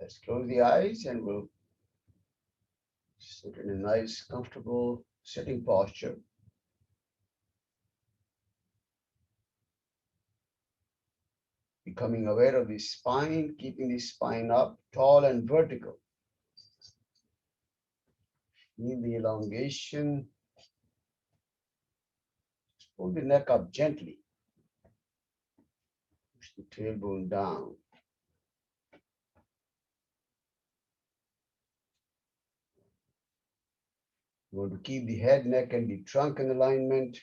Let's close the eyes and we'll sit in a nice, comfortable sitting posture. Becoming aware of the spine, keeping the spine up, tall and vertical. Feel the elongation. Pull the neck up gently. Push the tailbone down. You want to keep the head, neck, and the trunk in alignment.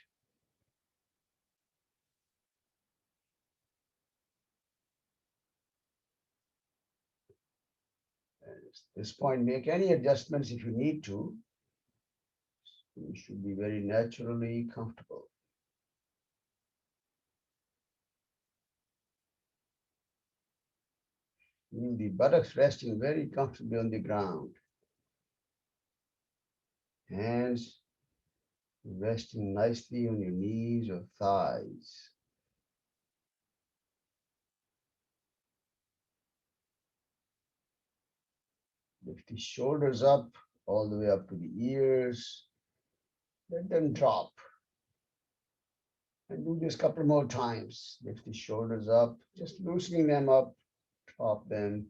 At this point, make any adjustments if you need to. You should be very naturally comfortable. Feel the buttocks resting very comfortably on the ground. Hands resting nicely on your knees or thighs. Lift the shoulders up, all the way up to the ears. Let them drop. And do this a couple more times. Lift the shoulders up, just loosening them up, drop them.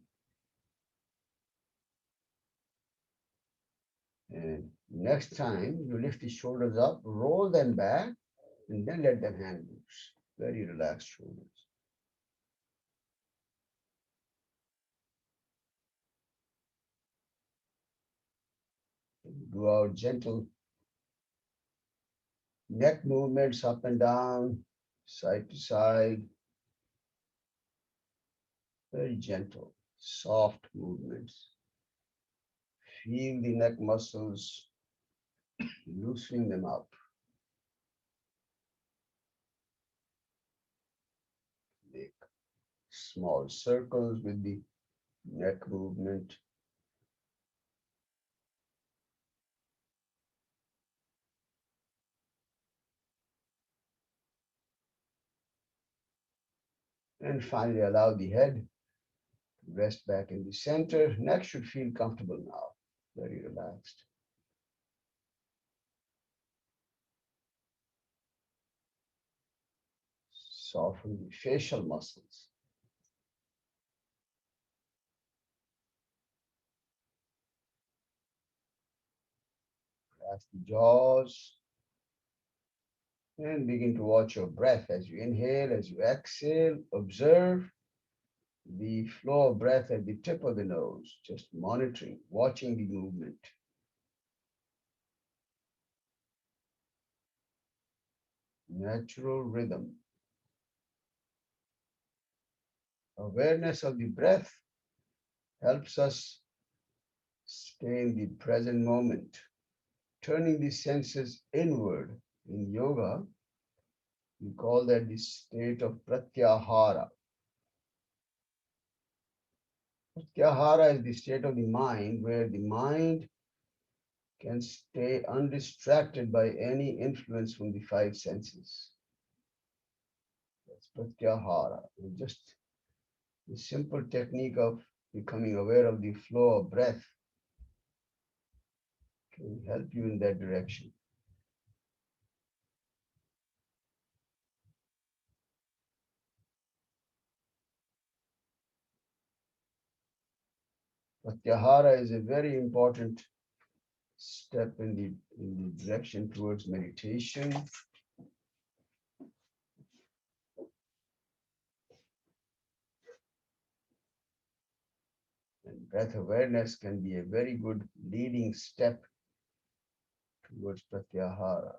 And next time you lift the shoulders up, roll them back, and then let them hang loose. Very relaxed shoulders. Do our gentle neck movements up and down, side to side. Very gentle, soft movements. Feel the neck muscles, loosening them up. Make small circles with the neck movement. And finally, allow the head to rest back in the center. Neck should feel comfortable now, very relaxed. Soften the facial muscles. Relax the jaws. And begin to watch your breath as you inhale, as you exhale. Observe the flow of breath at the tip of the nose, just monitoring, watching the movement. Natural rhythm. Awareness of the breath helps us stay in the present moment, turning the senses inward. In yoga, we call that the state of pratyahara. Pratyahara is the state of the mind where the mind can stay undistracted by any influence from the five senses. That's pratyahara. Just the simple technique of becoming aware of the flow of breath can help you in that direction. Pratyahara is a very important step in the direction towards meditation. And breath awareness can be a very good leading step towards pratyahara.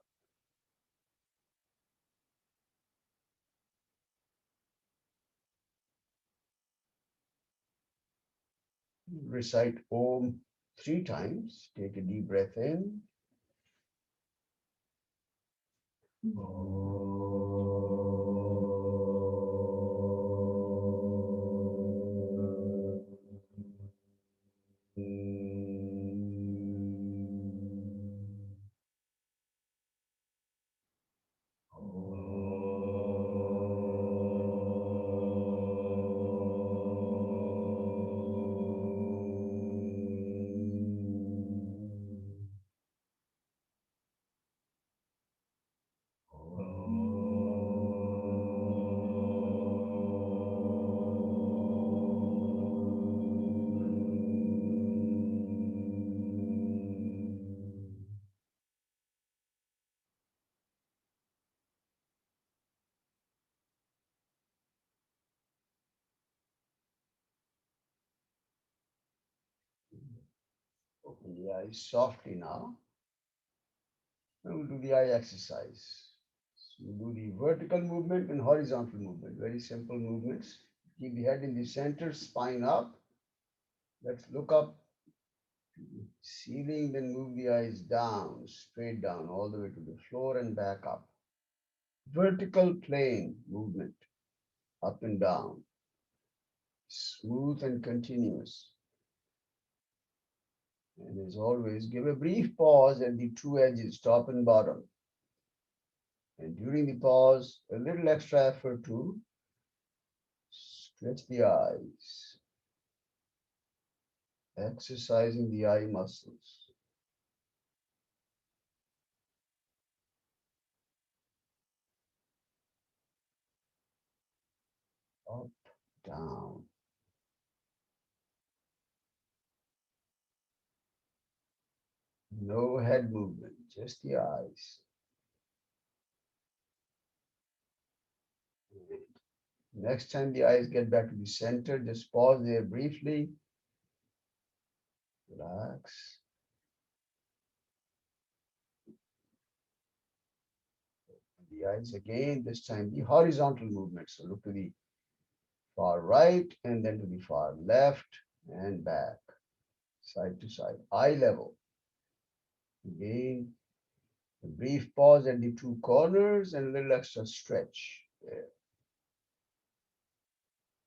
Recite Om 3 times. Take a deep breath in. the eyes softly now. And we'll do the eye exercise. So we'll do the vertical movement and horizontal movement. Very simple movements. Keep the head in the center, spine up. Let's look up to the ceiling, then move the eyes down, straight down, all the way to the floor and back up. Vertical plane movement, up and down, smooth and continuous. And as always, give a brief pause at the two edges, top and bottom. And during the pause, a little extra effort to stretch the eyes, exercising the eye muscles. Up, down. No head movement, just the eyes. Next time the eyes get back to the center, just pause there briefly. Relax. The eyes again, this time the horizontal movement. So look to the far right and then to the far left and back, side to side, eye level. Again, a brief pause at the two corners and a little extra stretch there.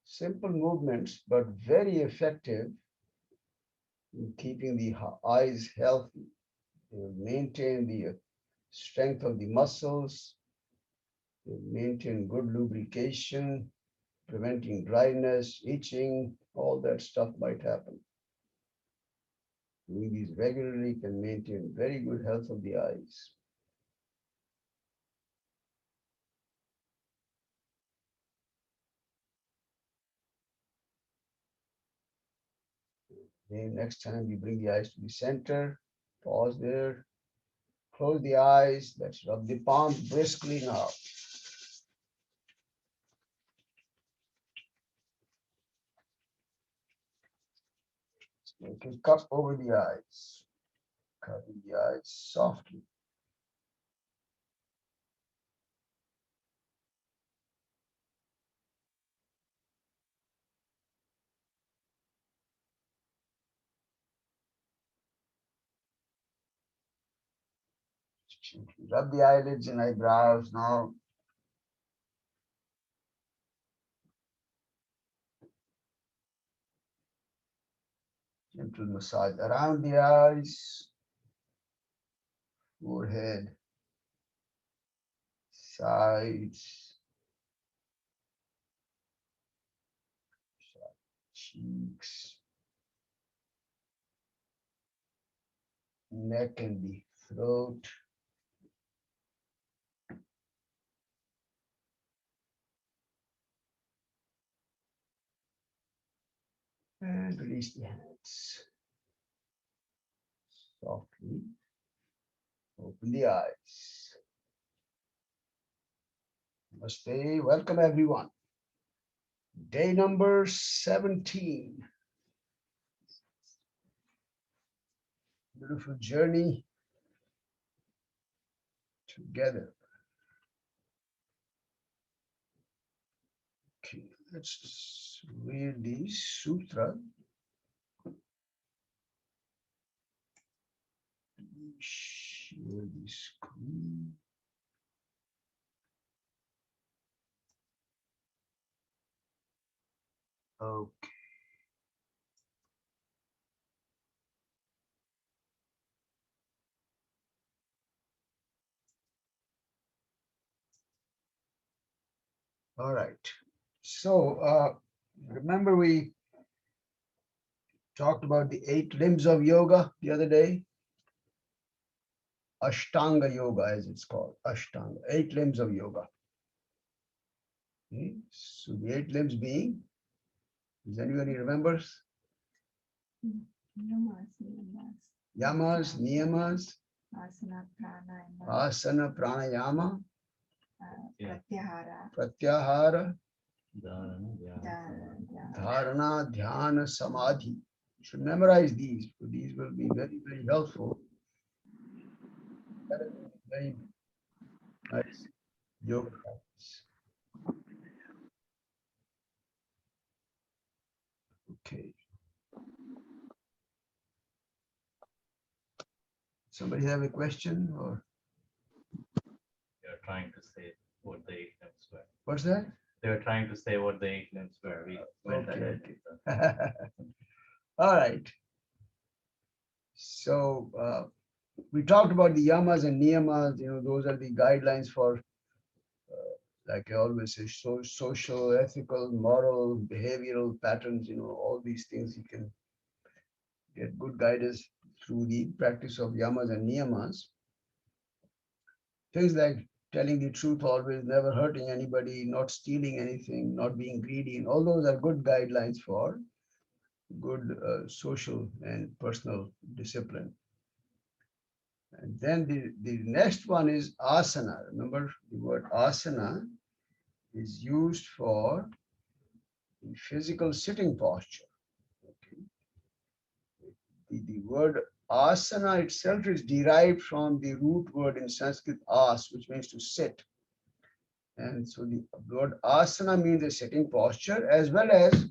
Simple movements, but very effective in keeping the eyes healthy. They will maintain the strength of the muscles, they will maintain good lubrication, preventing dryness, itching, all that stuff might happen. Doing these regularly can maintain very good health of the eyes. Then next time you bring the eyes to the center, pause there, close the eyes, let's rub the palm briskly now. Make a cup over the eyes, cutting the eyes softly. Gently rub the eyelids and eyebrows now. Gentle massage around the eyes, forehead, sides, cheeks, neck and the throat. And release the hands. Softly open the eyes. Namaste. Welcome everyone. Day number 17. Beautiful journey together. Okay, let's read the sutra. Share the screen. Okay. All right. So remember we talked about the 8 limbs of yoga the other day? Ashtanga yoga, as it's called. Ashtanga, 8 limbs of yoga. Okay. So the 8 limbs being, does anybody remembers? Yamas, niyamas, asana, pranayama, pratyahara, dharana, dhyana, samadhi. should memorize these. These will be very, very helpful. That is very nice yoga practice. Okay. Somebody have a question or? You're trying to say what the 8 limbs were. What's that? They were trying to say what the 8 limbs were. We went Okay, ahead. okay. All right. So we talked about the yamas and niyamas. Those are the guidelines for, like I always say, social, ethical, moral, behavioral patterns. All these things you can get good guidance through the practice of yamas and niyamas. Things like telling the truth always, never hurting anybody, not stealing anything, not being greedy, and all those are good guidelines for good social and personal discipline. And then the next one is asana. Remember, the word asana is used for the physical sitting posture. Okay. The word asana itself is derived from the root word in Sanskrit as, which means to sit. And so the word asana means a sitting posture as well as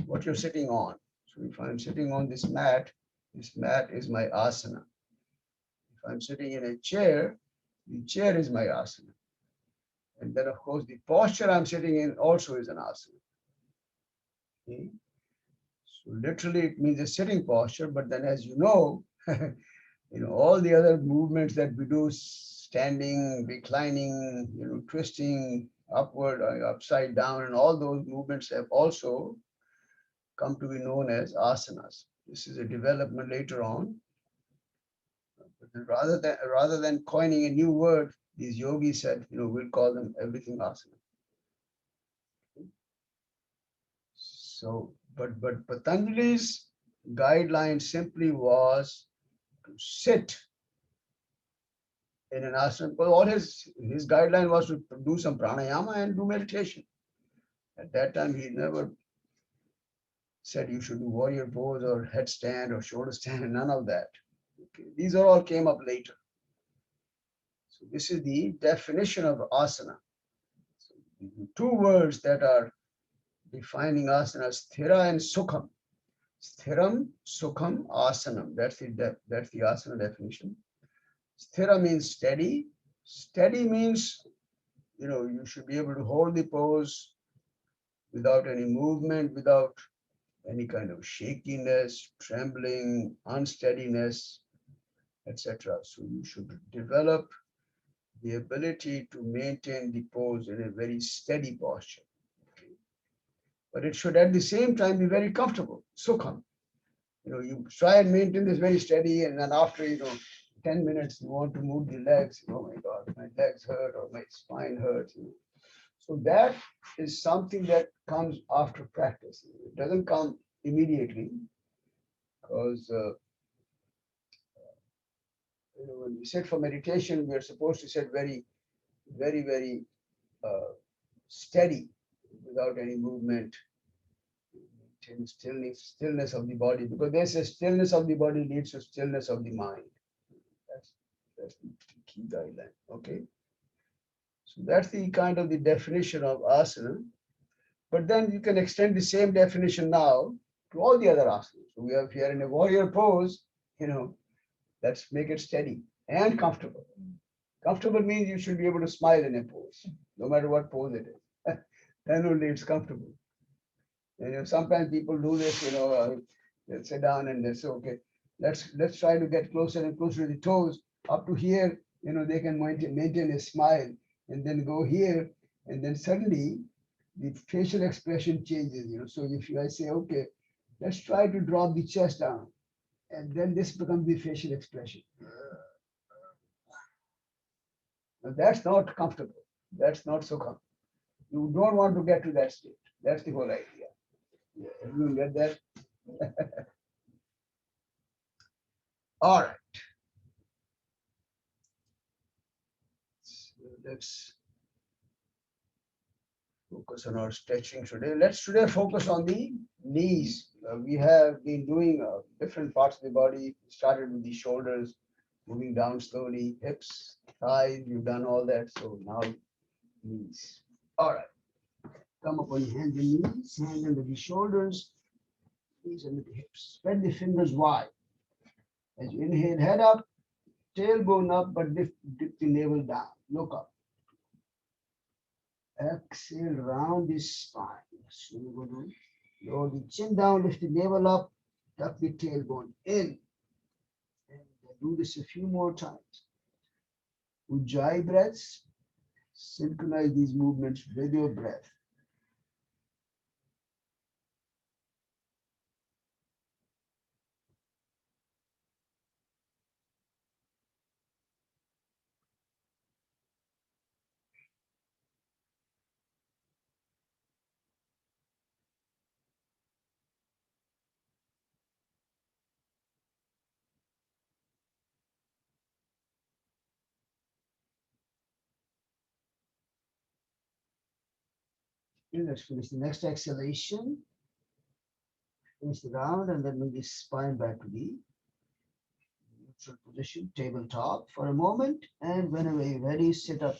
what you're sitting on. So if I'm sitting on this mat is my asana. If I'm sitting in a chair, the chair is my asana. And then, of course, the posture I'm sitting in also is an asana. Okay? So literally, it means a sitting posture. But then, as you know, all the other movements that we do, standing, reclining, twisting upward, upside down, and all those movements have also come to be known as asanas. This is a development later on. But rather than coining a new word, these yogis said, we'll call them everything asana. So, but Patanjali's guideline simply was to sit in an asana. Because all his guideline was to do some pranayama and do meditation. At that time, he never said you should do warrior pose or headstand or shoulder stand, none of that. Okay. These all came up later. So this is the definition of asana. So the two words that are defining asana, sthira and sukham. Sthiram, sukham, asanam. That's the asana definition. Sthira means steady. Steady means, you should be able to hold the pose without any movement, without any kind of shakiness, trembling, unsteadiness, etc. So you should develop the ability to maintain the pose in a very steady posture. Okay. But it should at the same time be very comfortable, sukham. You try and maintain this very steady, and then after 10 minutes you want to move the legs. Oh my God, my legs hurt or my spine hurts. So that is something that comes after practice. It doesn't come immediately because when we sit for meditation, we are supposed to sit very, very, very steady without any movement, stillness of the body, because they say stillness of the body leads to stillness of the mind. That's the key guideline. Okay. So that's the kind of the definition of asana. But then you can extend the same definition now to all the other asanas. So if you are in a warrior pose, let's make it steady and comfortable. Comfortable means you should be able to smile in a pose, no matter what pose it is. Then only it's comfortable. And sometimes people do this, they'll sit down and they say, okay, let's try to get closer and closer to the toes. Up to here, they can maintain a smile, and then go here, and then suddenly the facial expression changes. So if I say, okay, let's try to drop the chest down, and then this becomes the facial expression. Now that's not comfortable. That's not so comfortable. You don't want to get to that state. That's the whole idea. Yeah, everyone get that? All right. So let's focus on our stretching today. Let's today focus on the knees. We have been doing different parts of the body. Started with the shoulders, moving down slowly, hips, thighs. You've done all that. So now knees. All right. Come up on your hands and knees, hands under the shoulders, knees under the hips. Spread the fingers wide. As you inhale, head up, tailbone up, but dip the navel down. Look up. Exhale, round the spine. Lower the chin down, lift the navel up, tuck the tailbone in. And do this a few more times. Ujjayi breaths. Synchronize these movements with your breath. Okay, let's finish the next exhalation. Finish the round and then move the spine back to the neutral position, tabletop for a moment. And whenever you're ready, sit up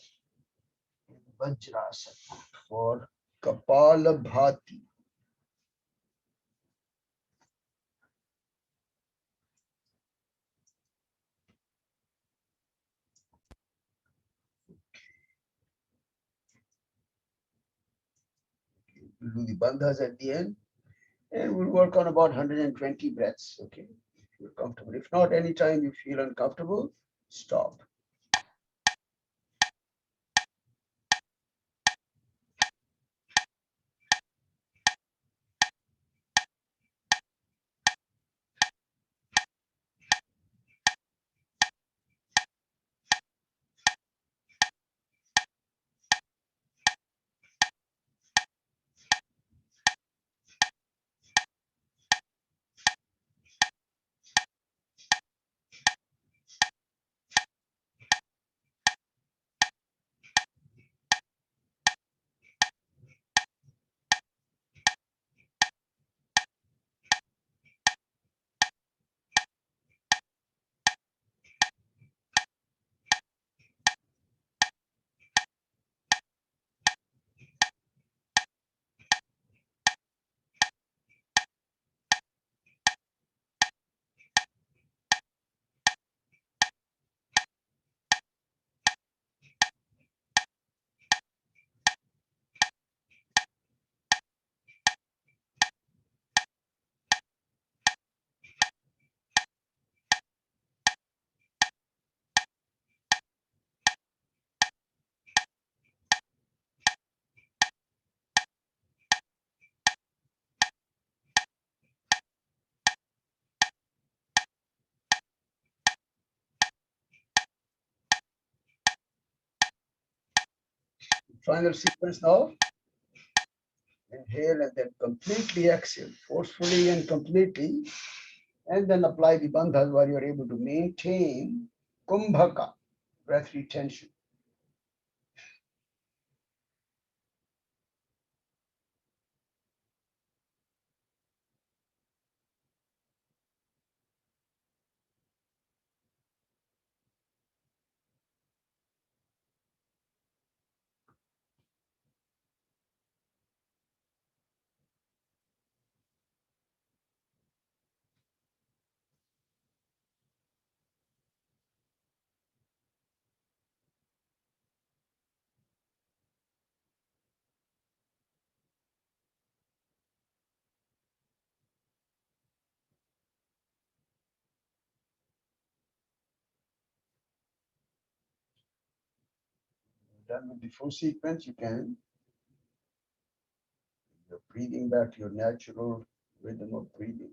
in Vajrasana for Kapalabhati. We'll do the bandhas at the end. And we'll work on about 120 breaths, okay? If you're comfortable. If not, anytime you feel uncomfortable, stop. Final sequence now. Inhale and then completely exhale, forcefully and completely. And then apply the bandhas while you're able to maintain kumbhaka, breath retention. Done with the full sequence, you can. You're breathing back to your natural rhythm of breathing.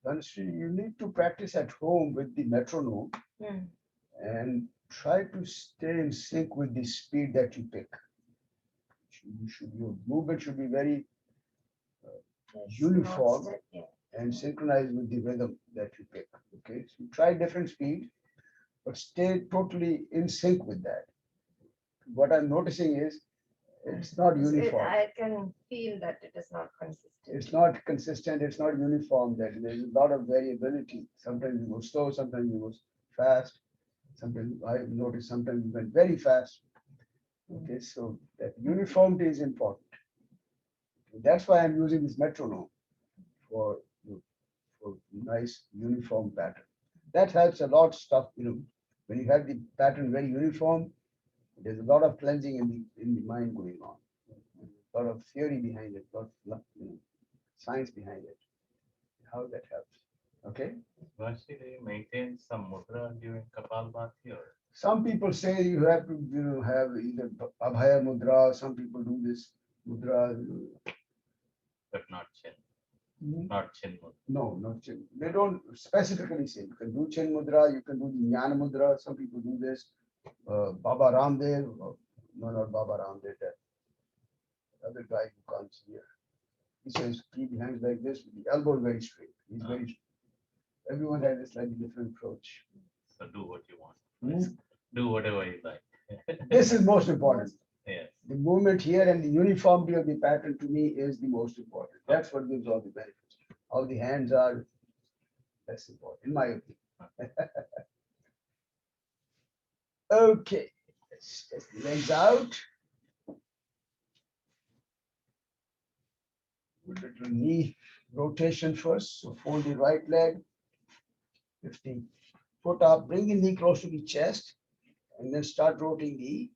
Dhanashree, you need to practice at home with the metronome and try to stay in sync with the speed that you pick. Your movement should be very uniform and synchronized with the rhythm that you pick. Okay, so try different speeds, but stay totally in sync with that. What I'm noticing is It's not uniform. I can feel that it is not consistent. It's not consistent. It's not uniform. There's a lot of variability. Sometimes you go slow, sometimes you go fast. Sometimes I notice sometimes you went very fast. Okay, so that uniformity is important. That's why I'm using this metronome for for nice uniform pattern. That helps a lot. Stuff when you have the pattern very uniform, there's a lot of cleansing in the mind going on. A lot of theory behind it, lot science behind it. How that helps. Okay. Vashi, do you maintain some mudra during Kapalbhati or Some people say you have to have either Abhaya Mudra. Some people do this mudra. but not chin? Mhm. Not chin mudra. No, not chin. They don't specifically say you can do chin mudra, you can do the jnana mudra. Some people do this. Baba Ramdev, no, not Baba Ramdev, that other guy who comes here. He says keep your hands like this with the elbow very straight. He's very. Everyone has a slightly different approach. So do what you want. Mhm. Do whatever you like. This is most important. Yes. The movement here and the uniformity of the pattern to me is the most important. That's what gives all the benefits. How the hands are, that's important, in my opinion. Okay, let's get the legs out. A little knee rotation first. So fold the right leg, lift the foot up, bring the knee close to the chest, and then start rotating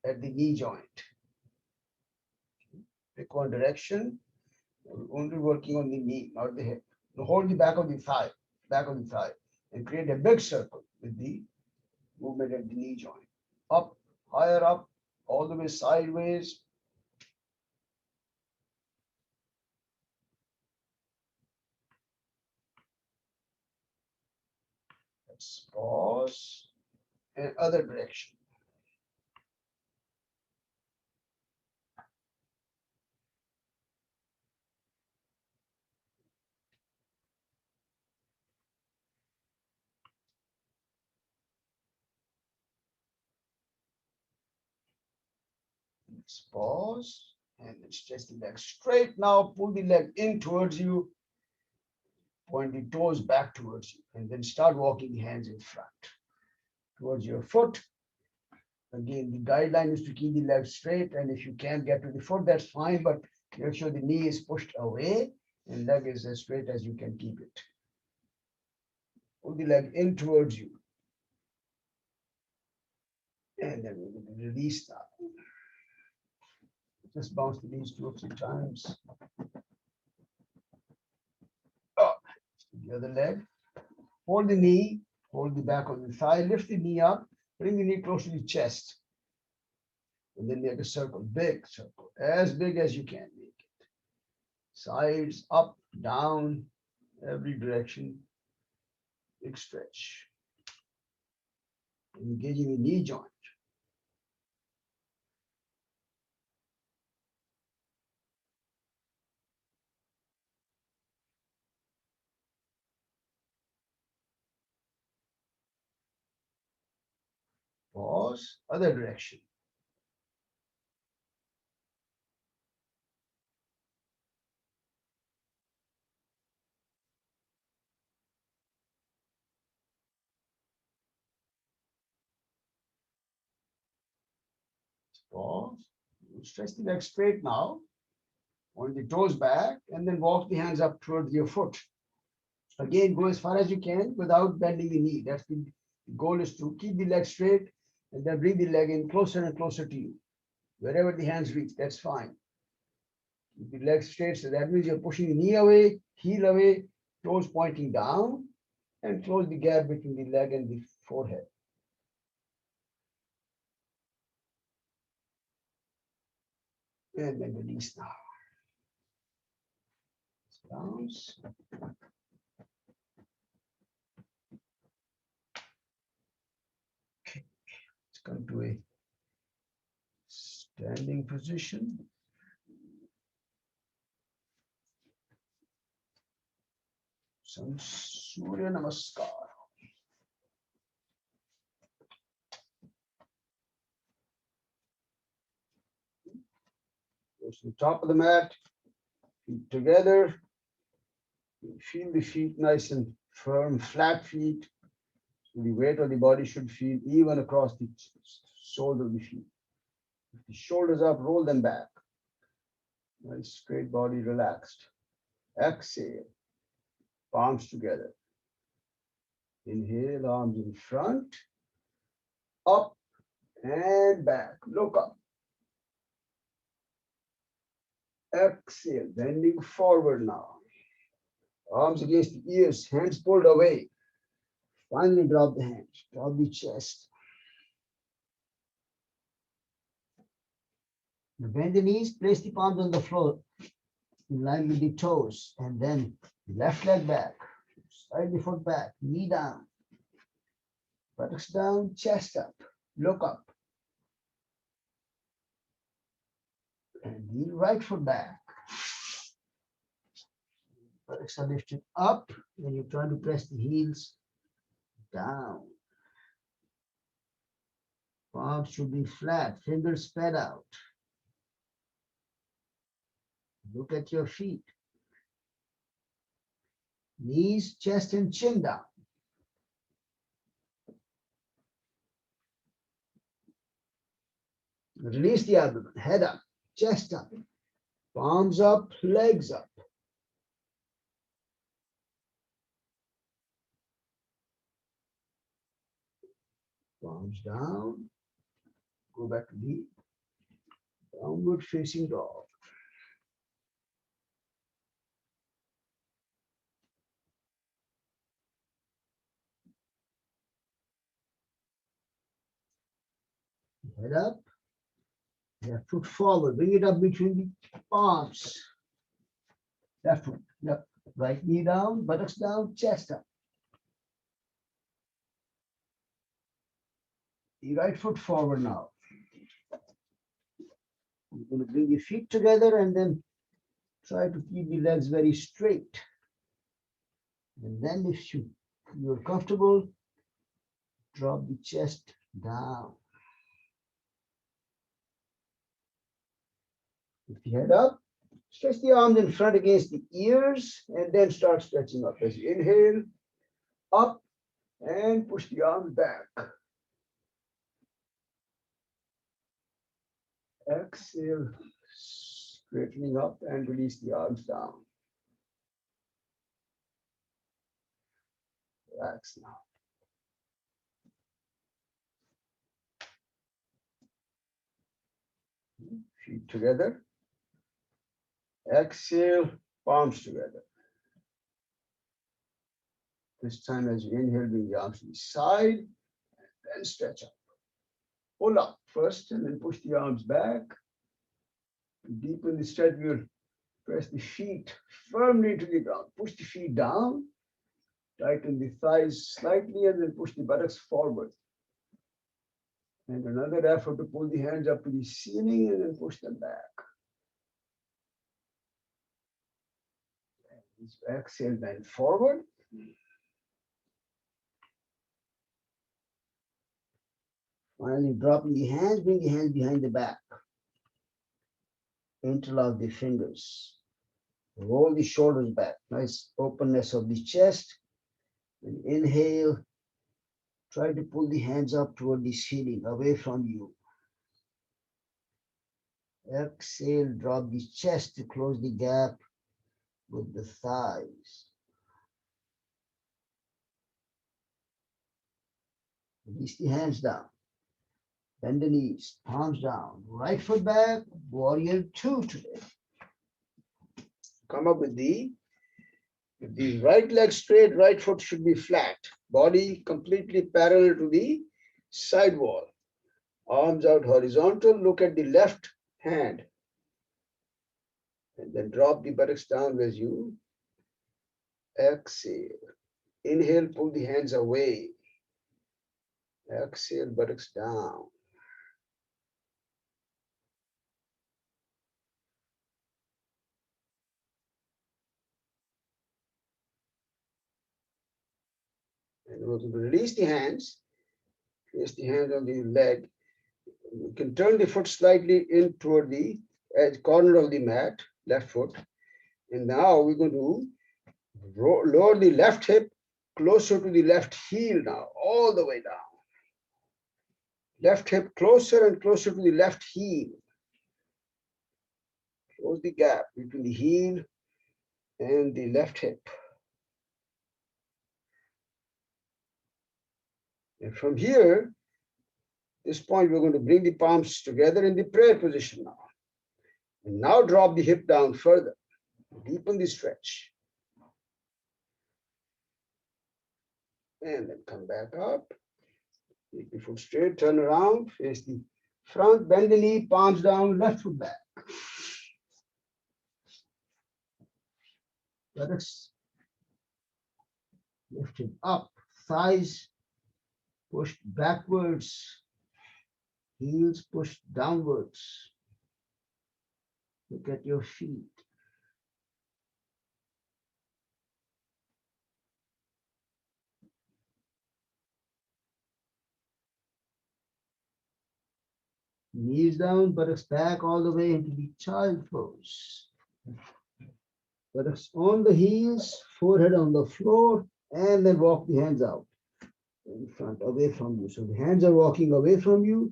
at the knee joint. Pick one direction. We're only working on the knee, not the hip. Now hold the back of the thigh, and create a big circle with the movement at the knee joint. Up, higher up, all the way sideways. Let's pause, and other direction. Let's pause, and then stretch the leg straight. Now pull the leg in towards you, point the toes back towards you, and then start walking the hands in front towards your foot. Again, the guideline is to keep the leg straight, and if you can't get to the foot, that's fine, but make sure the knee is pushed away and leg is as straight as you can keep it. Pull the leg in towards you. And then we're going to release that. Just bounce the knees 2 or 3 times. Up. The other leg. Hold the knee, hold the back of the thigh, lift the knee up, bring the knee close to the chest. And then make a circle, big circle, as big as you can make it. Sides, up, down, every direction. Big stretch. Engaging the knee joint. Pause, other direction. Pause. Stretch the leg straight now. Point the toes back and then walk the hands up towards your foot. Again, go as far as you can without bending the knee. That's the goal, is to keep the leg straight and then bring the leg in closer and closer to you. Wherever the hands reach, that's fine. Keep the leg straight, so that means you're pushing the knee away, heel away, toes pointing down, and close the gap between the leg and the forehead. And then release now. Bounce. Okay, let's come to a standing position. Some Surya Namaskar. Goes to the top of the mat, feet together. Feel the feet nice and firm, flat feet. The weight of the body should feel even across the soles of the feet. If the shoulders up, roll them back. Nice straight body, relaxed. Exhale, palms together. Inhale, arms in front, up and back. Look up. Exhale, bending forward now. Arms against the ears, hands pulled away. Finally, drop the hands, drop the chest. Now bend the knees, place the palms on the floor in line with the toes, and then left leg back, slide the foot back, knee down, buttocks down, chest up, look up. And the right foot back. Buttocks are lifted up, and you're trying to press the heels down. Palms should be flat, fingers spread out. Look at your feet. Knees, chest, and chin down. Release the abdomen, head up, chest up, palms up, legs up. Palms down, go back to the downward facing dog. Head up, left foot forward, bring it up between the palms. Left foot, yep. Right knee down, buttocks down, chest up. The right foot forward now. You're going to bring your feet together and then try to keep the legs very straight. And then if you're comfortable, drop the chest down. Lift the head up, stretch the arms in front against the ears, and then start stretching up. As you inhale, up, and push the arms back. Exhale, straightening up and release the arms down. Relax now. Feet together. Exhale, palms together. This time as you inhale, bring the arms to the side, then stretch up. Pull up first and then push the arms back. Deepen the stretch, we'll press the feet firmly to the ground. Push the feet down, tighten the thighs slightly, and then push the buttocks forward. And another effort to pull the hands up to the ceiling and then push them back. Exhale, bend forward. Finally, dropping the hands, bring the hands behind the back. Interlock the fingers. Roll the shoulders back. Nice openness of the chest. And inhale. Try to pull the hands up toward the ceiling, away from you. Exhale, drop the chest to close the gap with the thighs. Release the hands down. Bend the knees, palms down. Right foot back, warrior two today. Come up with the right leg straight, right foot should be flat. Body completely parallel to the side wall. Arms out horizontal, look at the left hand. And then drop the buttocks down as you exhale. Inhale, pull the hands away. Exhale, buttocks down. And we're going to release the hands. Place the hands on the leg. You can turn the foot slightly in toward the edge corner of the mat, left foot. And now we're going to lower the left hip closer to the left heel now, all the way down. Left hip closer and closer to the left heel. Close the gap between the heel and the left hip. And from here, this point, we're going to bring the palms together in the prayer position now. And now drop the hip down further. Deepen the stretch. And then come back up. Take the foot straight, turn around, face the front, bend the knee, palms down, left foot back. Buttocks lifted up, thighs pushed backwards, heels pushed downwards. Look at your feet. Knees down, buttocks back all the way into the child pose. Buttocks on the heels, forehead on the floor, and then walk the hands out in front, away from you. So the hands are walking away from you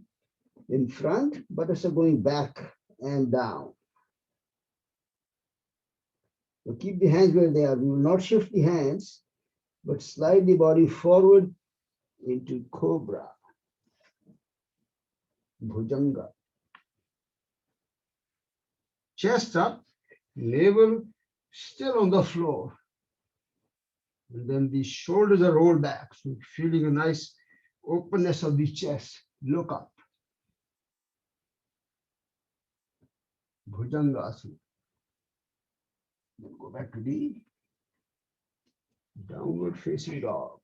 in front, buttocks are going back and down. So keep the hands where they are. We will not shift the hands, but slide the body forward into cobra, bhujanga. Chest up, navel still on the floor. And then the shoulders are rolled back. So feeling a nice openness of the chest. Look up. Bhujangasana. Then go back to the downward facing dog.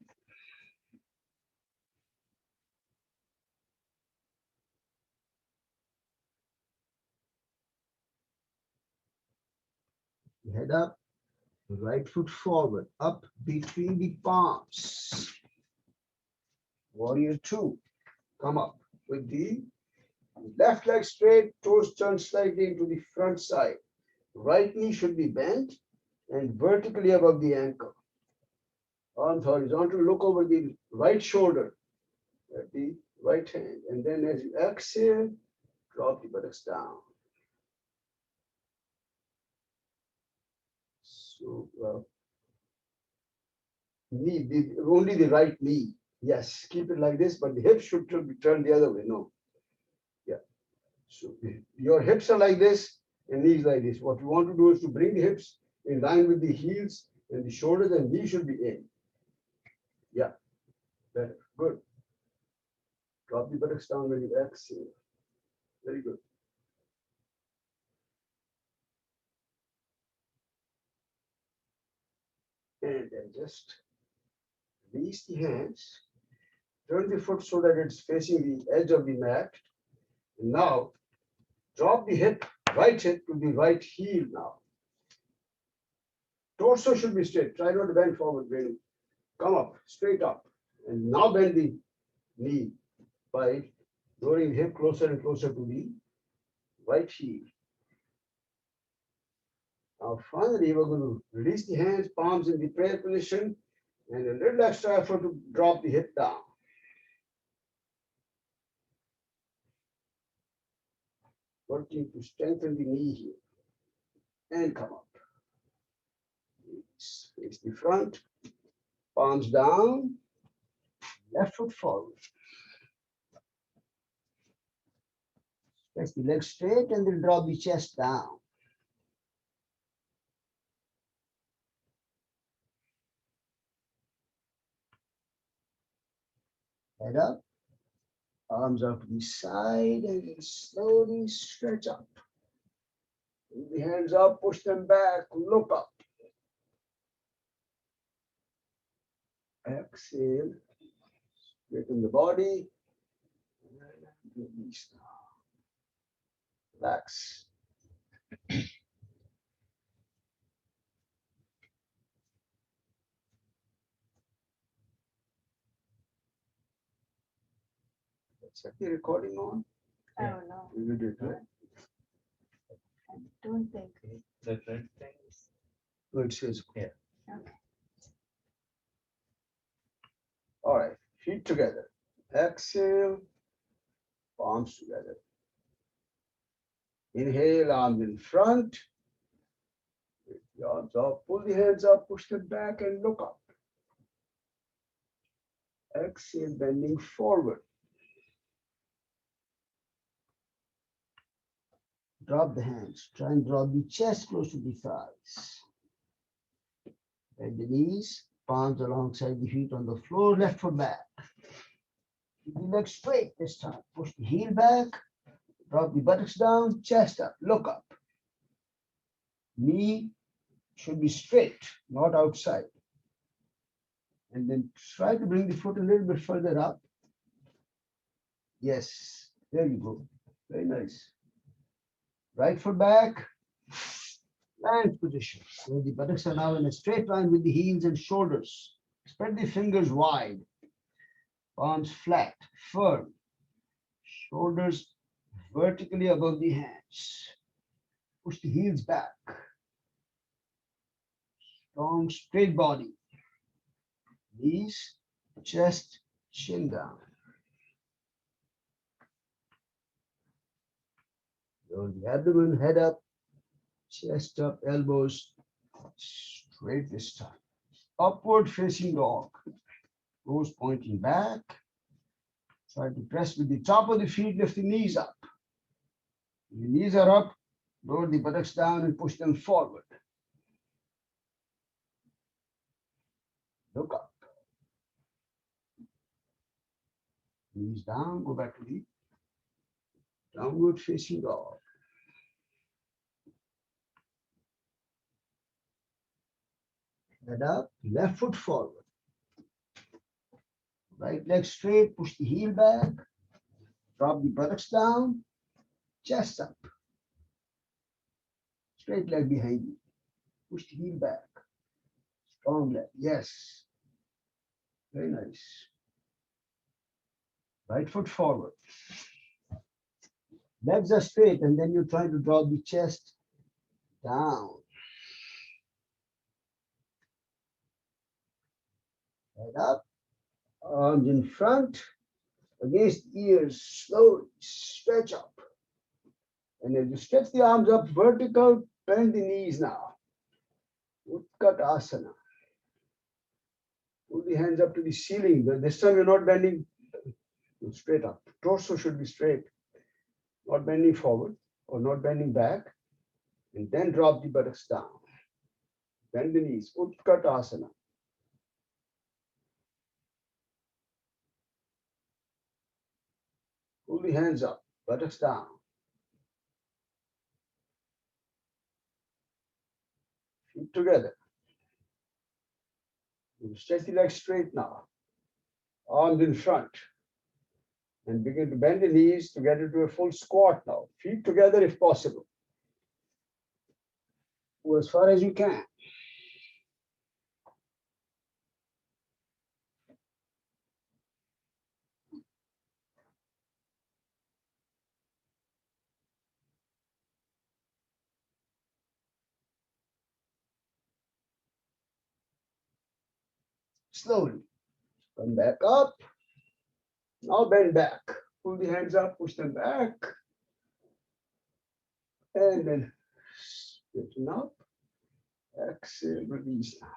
Head up, right foot forward, up between the palms. Warrior two. Come up with the left leg straight, toes turned slightly into the front side. Right knee should be bent and vertically above the ankle. Arms horizontal, look over the right shoulder at the right hand. And then as you exhale, drop the buttocks down. So only the right knee. Yes, keep it like this, but the hips should be turned the other way. No. Yeah. So your hips are like this and knees like this. What we want to do is to bring the hips in line with the heels and the shoulders, and knees should be in. Yeah. Better. Good. Drop the buttocks down when you exhale. Very good. And then just release the hands. Turn the foot so that it's facing the edge of the mat. And now drop the hip, right hip to the right heel now. Torso should be straight. Try not to bend forward, Venu. Come up, straight up. And now bend the knee by lowering the hip closer and closer to the right heel. Now finally, we're going to release the hands, palms in the prayer position, and a little extra effort to drop the hip down. Working to strengthen the knee here. And come up. Face the front, palms down, left foot forward. Press the legs straight and then drop the chest down. Head up, arms out to the side, and then slowly stretch up. Move the hands up, push them back, look up. Exhale, straighten the body. Release now. Relax. Set the recording on. I don't know. You did, right? I don't think. The red thing is No, it says. here. Okay. All right, feet together. Exhale, palms together. Inhale, arms in front. Lift the arms up, pull the hands up, push them back, and look up. Exhale, bending forward. Drop the hands. Try and drop the chest close to the thighs. Bend the knees, palms alongside the feet on the floor, left foot back. Keep the legs straight this time. Push the heel back, drop the buttocks down, chest up, look up. Knee should be straight, not outside. And then try to bring the foot a little bit further up. Yes, there you go. Very nice. Right foot back, plank position. So the buttocks are now in a straight line with the heels and shoulders. Spread the fingers wide, palms flat, firm, shoulders vertically above the hands. Push the heels back. Strong, straight body. Knees, chest, chin down. Roll the abdomen, head up, chest up, elbows straight this time. Upward facing dog. Toes pointing back. Try to press with the top of the feet, lift the knees up. When the knees are up, lower the buttocks down and push them forward. Look up. Knees down, go back to the downward facing dog. Head up, left foot forward. Right leg straight, push the heel back. Drop the buttocks down, chest up. Straight leg behind you. Push the heel back. Strong leg, yes. Very nice. Right foot forward. Legs are straight, and then you're trying to draw the chest down. Head up, arms in front, against ears, slowly stretch up. And as you stretch the arms up vertical, bend the knees now. Utkatasana. Pull the hands up to the ceiling. This time you're not bending straight up. Torso should be straight, not bending forward or not bending back. And then drop the buttocks down. Bend the knees. Utkatasana. Pull the hands up, buttocks down. Feet together. You stretch the legs straight now. Arms in front. And begin to bend the knees to get into a full squat now. Feet together if possible. Go as far as you can. Slowly. Come back up. Now bend back. Pull the hands up, push them back. And then straighten up. Exhale, release now.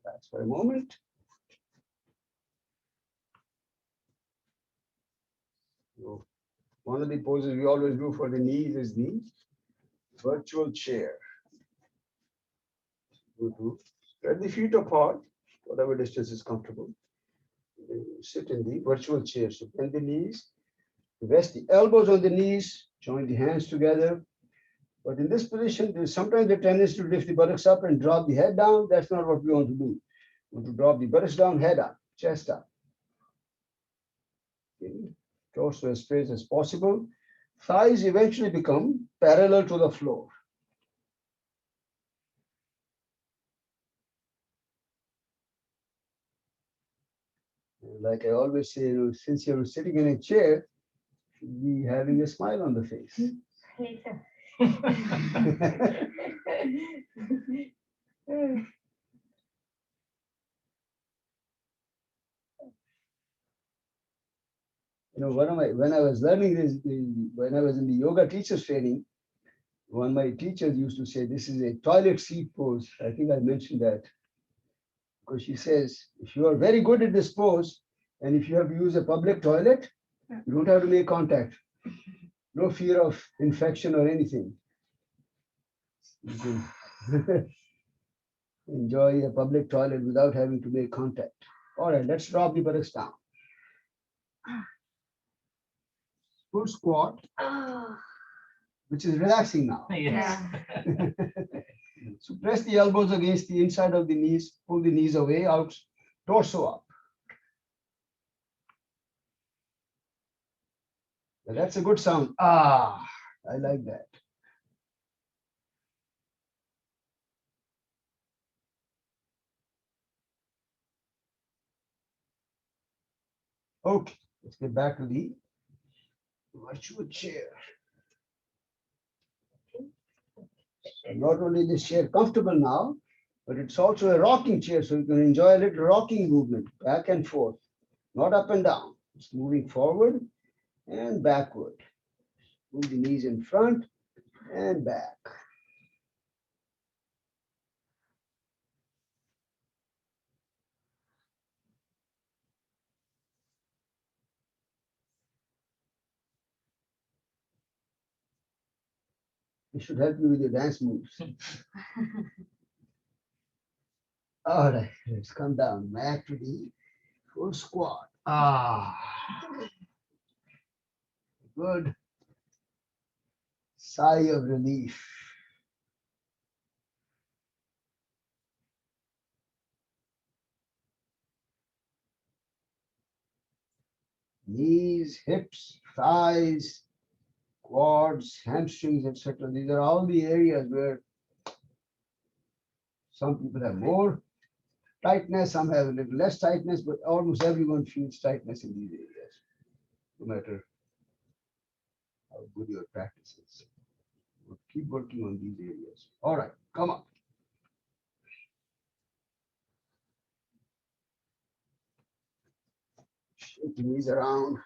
That's for a moment. So one of the poses we always do for the knees is the virtual chair. Spread the feet apart, whatever distance is comfortable. Sit in the virtual chair. So bend the knees, rest the elbows on the knees, join the hands together. But in this position, there's sometimes the tendency to lift the buttocks up and drop the head down. That's not what we want to do. We want to drop the buttocks down, head up, chest up. Okay. Torso as straight as possible. Thighs eventually become parallel to the floor. And Like I always say, since you're sitting in a chair, you should be having a smile on the face. Later. When I was learning this, when I was in the yoga teachers training, one of my teachers used to say, this is a toilet seat pose. I think I mentioned that because she says, if you are very good at this pose, and if you have to use a public toilet, you don't have to make contact. No fear of infection or anything. You can enjoy a public toilet without having to make contact. All right, let's drop the buttocks down. Full squat, Oh, which is relaxing now. Yes. So press the elbows against the inside of the knees, pull the knees away, out, torso up. Now that's a good sound. Ah, I like that. Okay, let's get back to the virtual chair. Not only this chair comfortable now, but it's also a rocking chair, so you can enjoy a little rocking movement back and forth, not up and down. It's moving forward and backward. Move the knees in front and back. It should help you with your dance moves. All right, let's come down back to the full squat. Ah, good. Sigh of relief. Knees, hips, thighs, quads, hamstrings, etc. These are all the areas where some people have more tightness, some have a little less tightness, but almost everyone feels tightness in these areas, no matter how good your practice is. We'll keep working on these areas. All right, come on. Shake the knees around.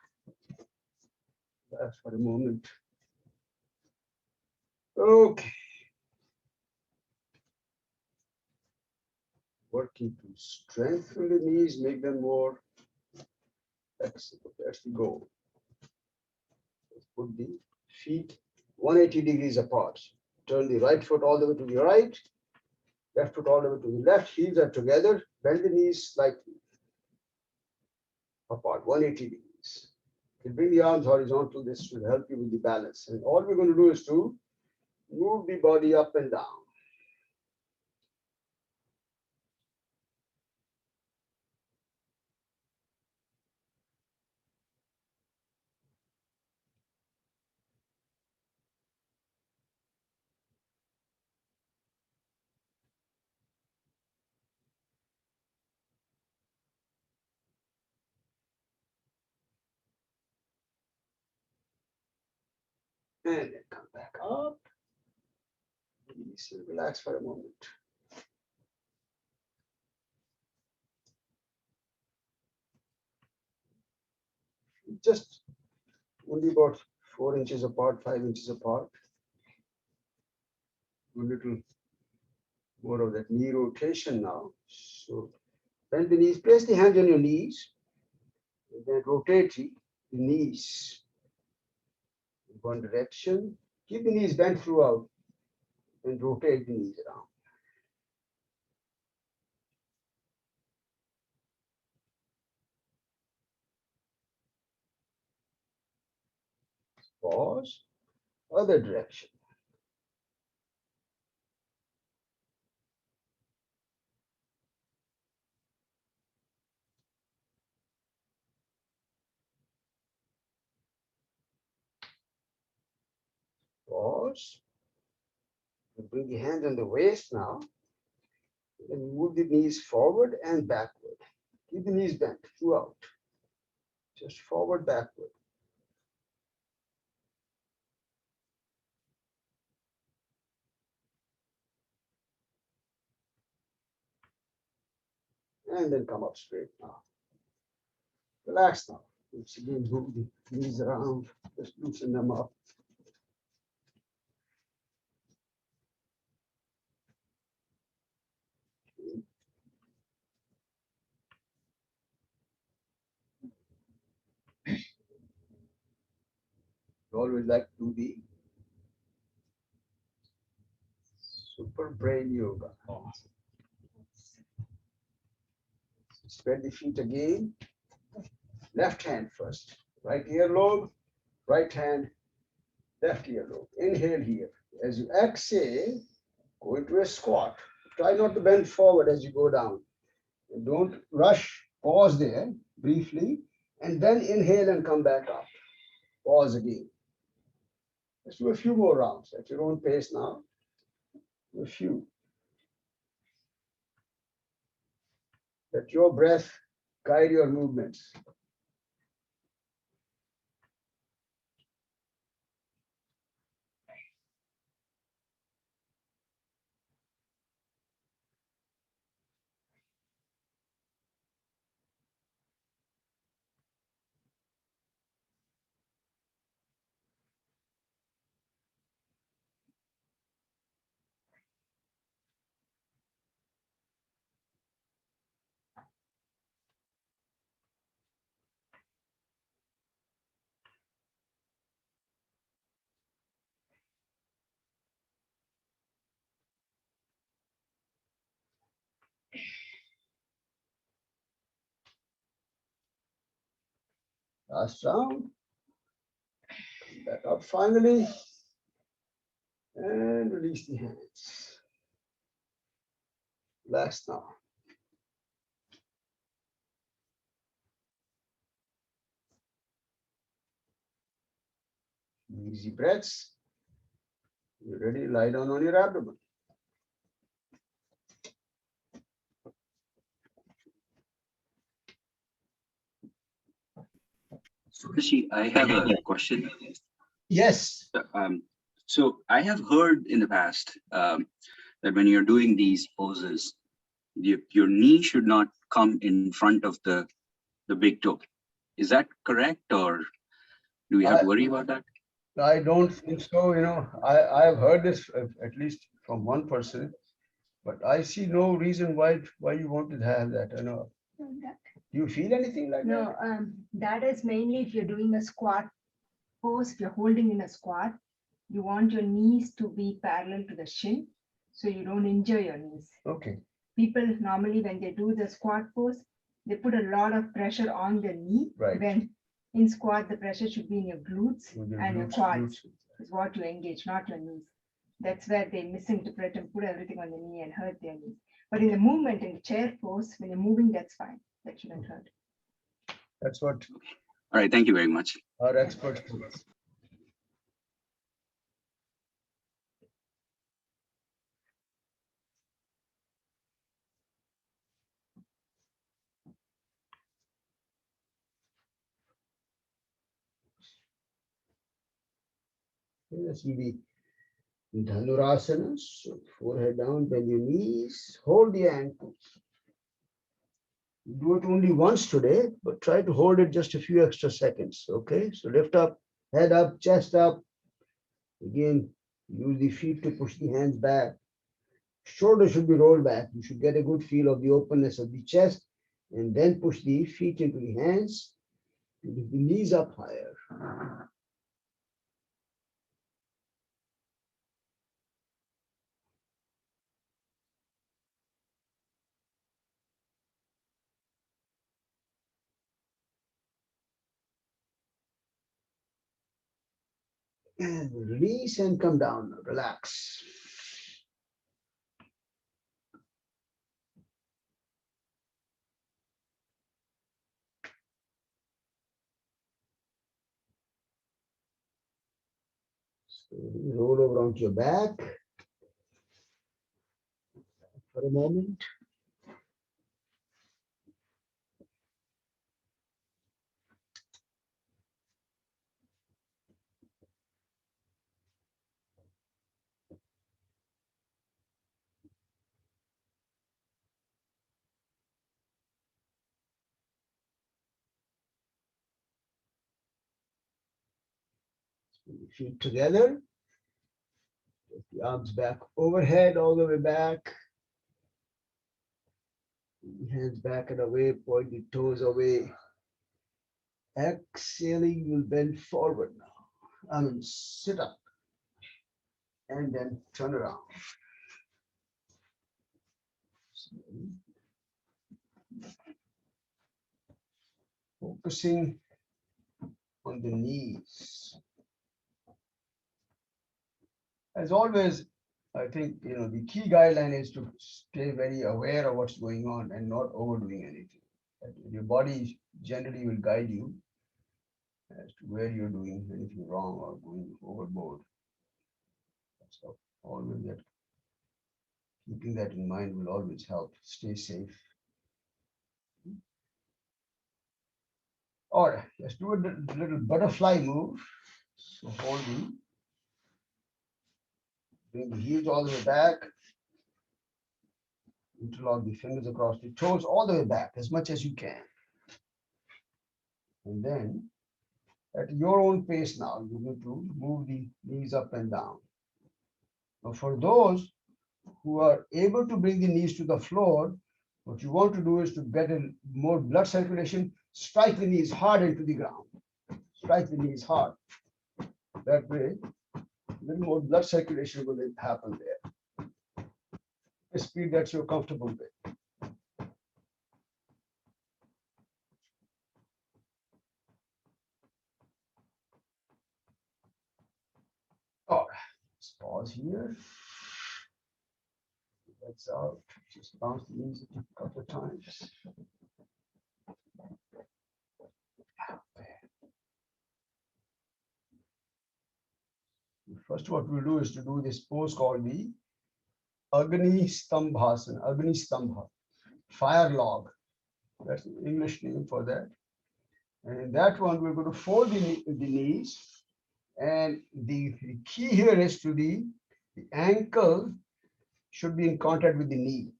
That's for a moment. Okay. Working to strengthen the knees, make them more flexible. That's the goal. Let's put the feet 180 degrees apart. Turn the right foot all the way to the right, left foot all the way to the left. Heels are together. Bend the knees slightly apart, 180 degrees. You bring the arms horizontal. This will help you with the balance. And all we're going to do is to move the body up and down. And then come back up. Release and relax for a moment. Just only about 4 inches apart, 5 inches apart. A little more of that knee rotation now. So bend the knees, place the hands on your knees, and then rotate the knees in one direction. Keep the knees bent throughout and rotate the knees around. Pause, other direction. Pause. And bring the hands on the waist now. And move the knees forward and backward. Keep the knees bent throughout. Just forward, backward. And then come up straight now. Relax now. Once again, move the knees around, just loosen them up. You always like to do the super brain yoga. Oh, Spread the feet again. Left hand first. Right earlobe, right hand, left earlobe. Inhale here. As you exhale, go into a squat. Try not to bend forward as you go down. Don't rush. Pause there briefly, and then inhale and come back up. Pause again. Let's do a few more rounds at your own pace now. A few. Let your breath guide your movements. Last round. Come back up finally. And release the hands. Relax now. Easy breaths. You're ready, lie down on your abdomen. So, Rishi, I have a question. Yes. So I have heard in the past that when you're doing these poses, your knee should not come in front of the big toe. Is that correct, or do we have to worry about that? I don't think so. I've heard this at least from one person, but I see no reason why you want to have that. I know. Do you feel anything like No, that? that is mainly if you're doing a squat pose, if you're holding in a squat, you want your knees to be parallel to the shin, so you don't injure your knees. Okay. People normally, when they do the squat pose, they put a lot of pressure on the knee. Right. When in squat, the pressure should be in your glutes With your and your glutes- quads glutes. is what you engage, not your knees. That's where they misinterpret and put everything on the knee and hurt their knees. But in the movement, in the chair pose, when you're moving, that's fine. That shouldn't hurt. That's what All right, thank you very much. our experts do. Let's do the Dhanurasana. So forehead down, bend your knees, hold the ankles. Do it only once today, but try to hold it just a few extra seconds. Okay, so lift up, head up, chest up. Again, use the feet to push the hands back. Shoulder should be rolled back. You should get a good feel of the openness of the chest, and then push the feet into the hands. Lift the knees up higher. And release and come down. Relax. So roll over onto your back for a moment. Feet together. Take the arms back overhead, all the way back. Hands back and away, point the toes away. Exhaling, you'll bend forward now. Sit up and then turn around. Focusing on the knees. As always, I think the key guideline is to stay very aware of what's going on and not overdoing anything. Your body generally will guide you as to where you're doing anything wrong or going overboard. So always that keeping that in mind will always help. Stay safe. All right, let's do a little butterfly move. So holding, bring the heels all the way back. Interlock the fingers across the toes all the way back as much as you can. And then at your own pace now, you need to move the knees up and down. Now for those who are able to bring the knees to the floor, what you want to do is to get more blood circulation, strike the knees hard into the ground. Strike the knees hard. That way, a little more blood circulation will happen there. A speed that you're comfortable with. All right, let's pause here. That's out. Just bounce the knees a couple of times. First, what we'll do is to do this pose called the Agni Stambhasana, Agni Stambha, fire log. That's the English name for that. And in that one, we're going to fold the knees. And the key here is to the ankle should be in contact with the knee.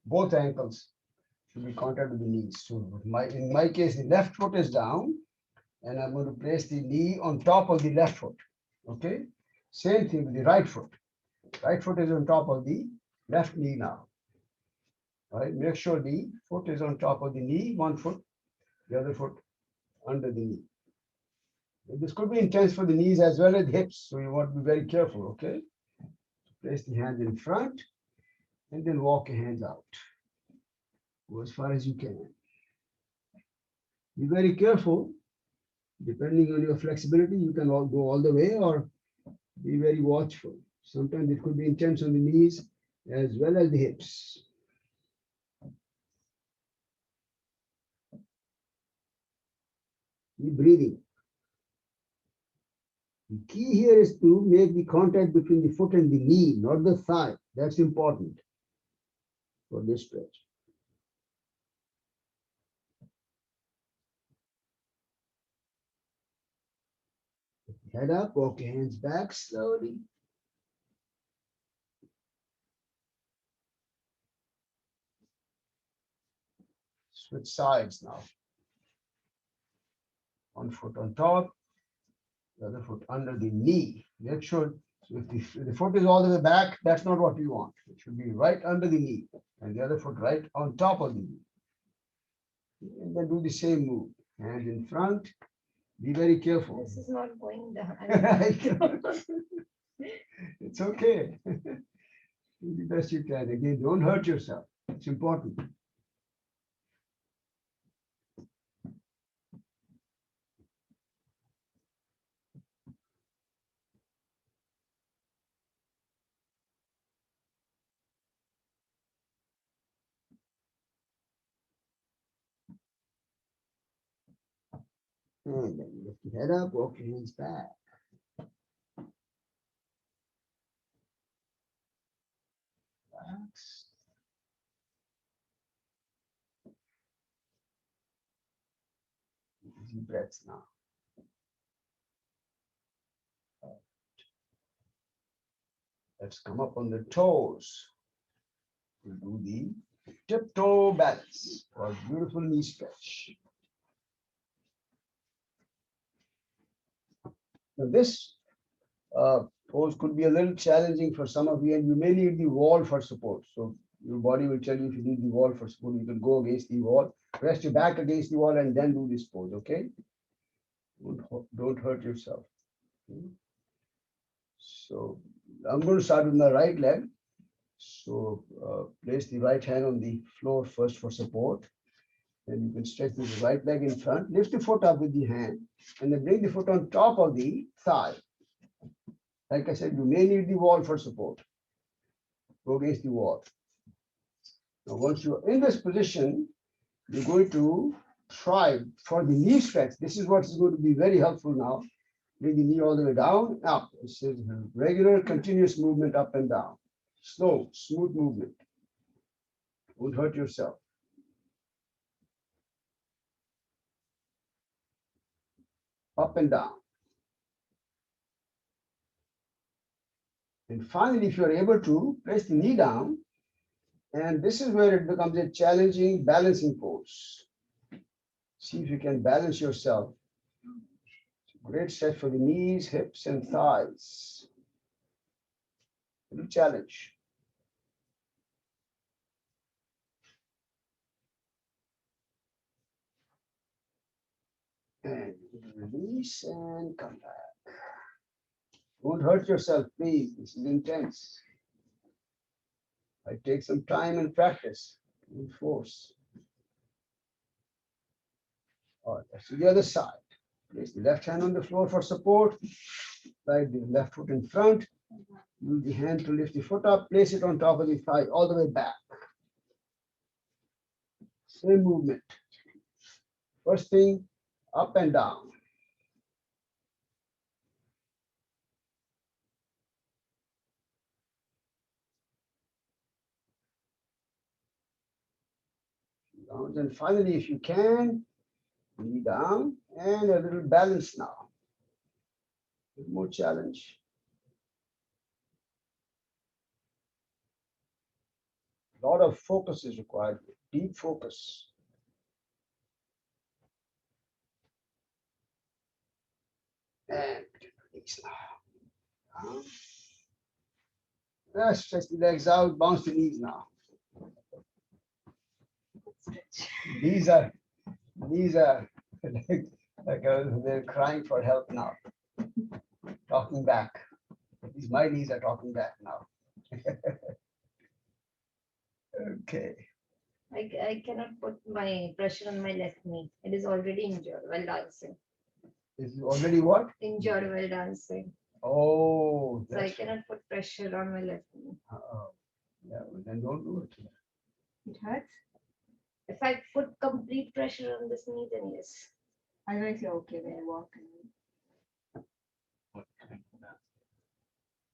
Both ankles should be in contact with the knees. So in my case, the left foot is down, and I'm going to place the knee on top of the left foot. Okay. Same thing with the right foot. Right foot is on top of the left knee now. All right. Make sure the foot is on top of the knee, one foot, the other foot under the knee. This could be intense for the knees as well as the hips, so you want to be very careful, okay? Place the hands in front and then walk your hands out. Go as far as you can. Be very careful. Depending on your flexibility, you can all go all the way or be very watchful. Sometimes it could be intense on the knees as well as the hips. Keep breathing. The key here is to make the contact between the foot and the knee, not the thigh. That's important for this stretch. Head up, walk your hands back slowly. Switch sides now. One foot on top, the other foot under the knee. Make sure if the foot is all the way back, that's not what you want. It should be right under the knee and the other foot right on top of the knee. And then do the same move. Hands in front. Be very careful. This is not going down. It's okay. Do the best you can. Again, don't hurt yourself. It's important. And then lift your head up, walk your hands back. Relax. Easy breaths now. Let's come up on the toes. We'll do the tiptoe balance for a beautiful knee stretch. Now this pose could be a little challenging for some of you, and you may need the wall for support. So your body will tell you if you need the wall for support, you can go against the wall, rest your back against the wall, and then do this pose. Okay? Don't hurt yourself. So I'm going to start with my right leg. So place the right hand on the floor first for support. Then you can stretch the right leg in front. Lift the foot up with the hand, and then bring the foot on top of the thigh. Like I said, you may need the wall for support. Go against the wall. Now, once you're in this position, you're going to try for the knee stretch. This is what is going to be very helpful now. Bring the knee all the way down, up. This is regular, continuous movement up and down. Slow, smooth movement. Won't hurt yourself. Up and down. And finally, if you're able to, place the knee down. And this is where it becomes a challenging balancing pose. See if you can balance yourself. Great stretch for the knees, hips, and thighs. Little challenge. And release and come back. Don't hurt yourself, please. This is intense. I take some time and practice with force. All right, let's do the other side. Place the left hand on the floor for support. Slide the left foot in front. Use the hand to lift the foot up. Place it on top of the thigh all the way back. Same movement. First thing, up and down. And finally, if you can, knee down and a little balance now. A little more challenge. A lot of focus is required, deep focus. And release now. Down. Stretch the legs out, bounce the knees now. These are like they're crying for help now. Talking back. My knees are talking back now. Okay. I cannot put my pressure on my left knee. It is already injured while dancing. Is it already what? Injured while dancing. Oh, So I cannot put pressure on my left knee. yeah, well, then don't do it. It hurts. If I put complete pressure on this knee, then yes. Otherwise, you're okay when you walk.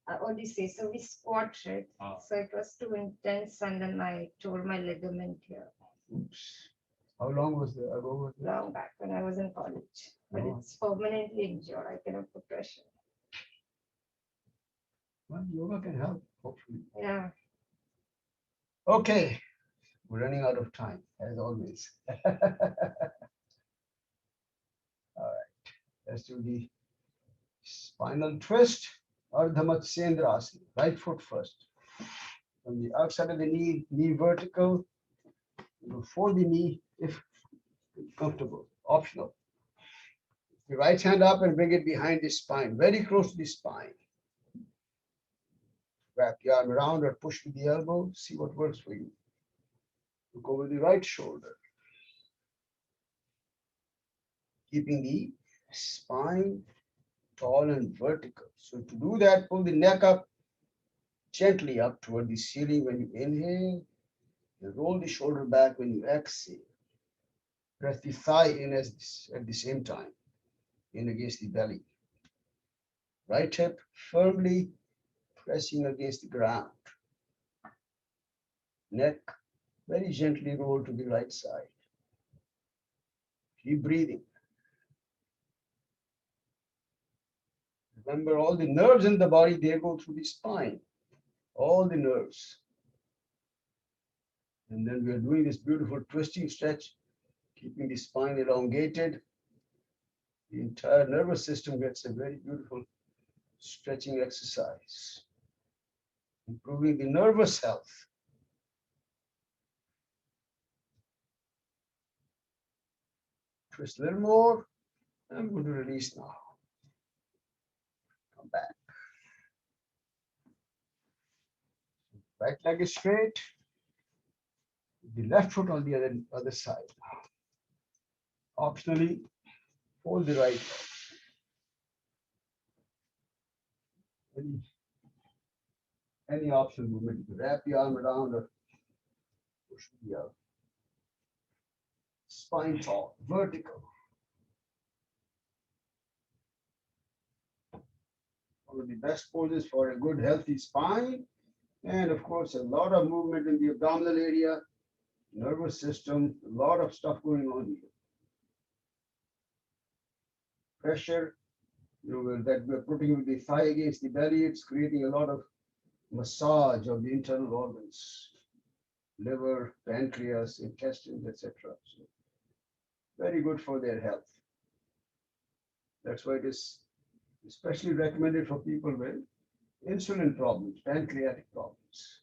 What do you say? So we squat, right? So it was too intense, and then I tore my ligament here. Oops. How long was the ago? Was that? Long back when I was in college. But Oh. it's permanently injured. I cannot put pressure. Well, yoga can help, hopefully. Yeah. Okay, we're running out of time, as always. All right, let's do the spinal twist. Ardha Matsyendrasana, right foot first. From the outside of the knee, knee vertical. Before the knee, if comfortable, optional. The right hand up and bring it behind the spine, very close to the spine. Wrap the arm around or push with the elbow, see what works for you. Look over the right shoulder. Keeping the spine tall and vertical. So to do that, pull the neck up, gently up toward the ceiling when you inhale, and roll the shoulder back when you exhale. Press the thigh in at the same time, in against the belly. Right hip firmly pressing against the ground. Neck very gently roll to the right side. Keep breathing. Remember, all the nerves in the body, they go through the spine. All the nerves. And then we are doing this beautiful twisting stretch, keeping the spine elongated. The entire nervous system gets a very beautiful stretching exercise, improving the nervous health. Twist a little more. I'm going to release now. Come back. Right leg is straight. The left foot on the other side. Optionally, fold the right leg. Any optional movement. You can wrap the arm around or push the spine tall, vertical. One of the best poses for a good healthy spine. And of course, a lot of movement in the abdominal area, nervous system, a lot of stuff going on here. Pressure, that we're putting with the thigh against the belly, it's creating a lot of massage of the internal organs, liver, pancreas, intestines, etc. So very good for their health. That's why it is especially recommended for people with insulin problems, pancreatic problems.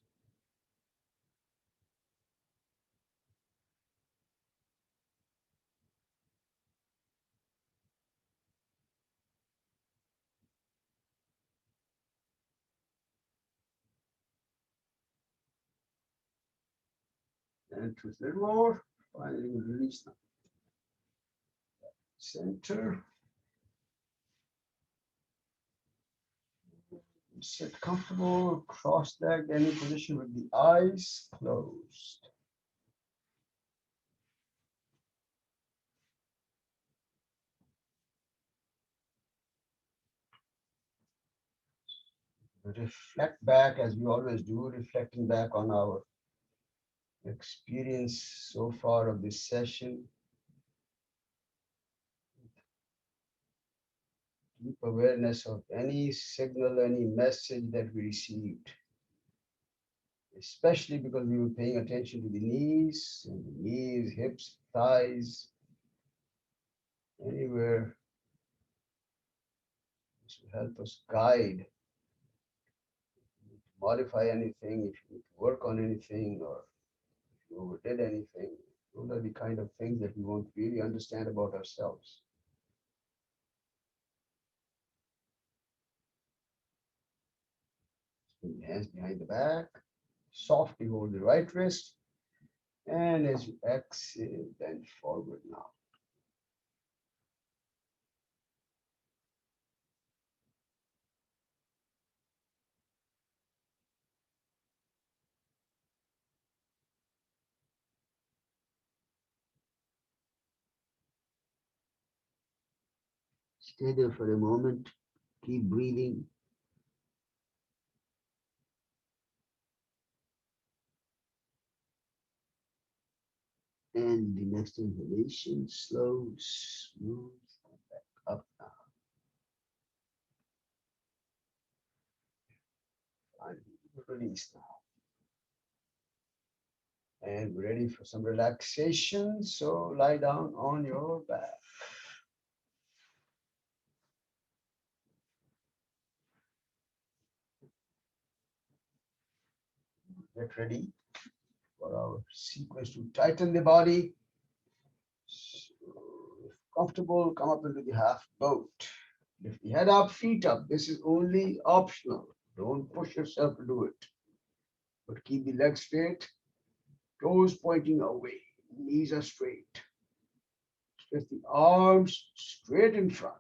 And twist a little more. Finally, we release now. Center. Sit comfortable, cross-legged, any position with the eyes closed. Reflect back as we always do, reflecting back on our experience so far of this session. Deep awareness of any signal, any message that we received, especially because we were paying attention to the knees, hips, thighs, anywhere. This will help us guide, modify anything, if you need to work on anything, or if you overdid anything. Those are the kind of things that we want to really understand about ourselves. Bring the hands behind the back. Softly hold the right wrist. And as you exhale, bend forward now. Stay there for a moment. Keep breathing. And the next inhalation, slow, smooth, back up now. Finally, release now. And we're ready for some relaxation. So lie down on your back. Get ready for our sequence to tighten the body. So if comfortable, come up into the half boat. Lift the head up, feet up. This is only optional. Don't push yourself to do it. But keep the legs straight, toes pointing away, knees are straight. Stretch the arms straight in front.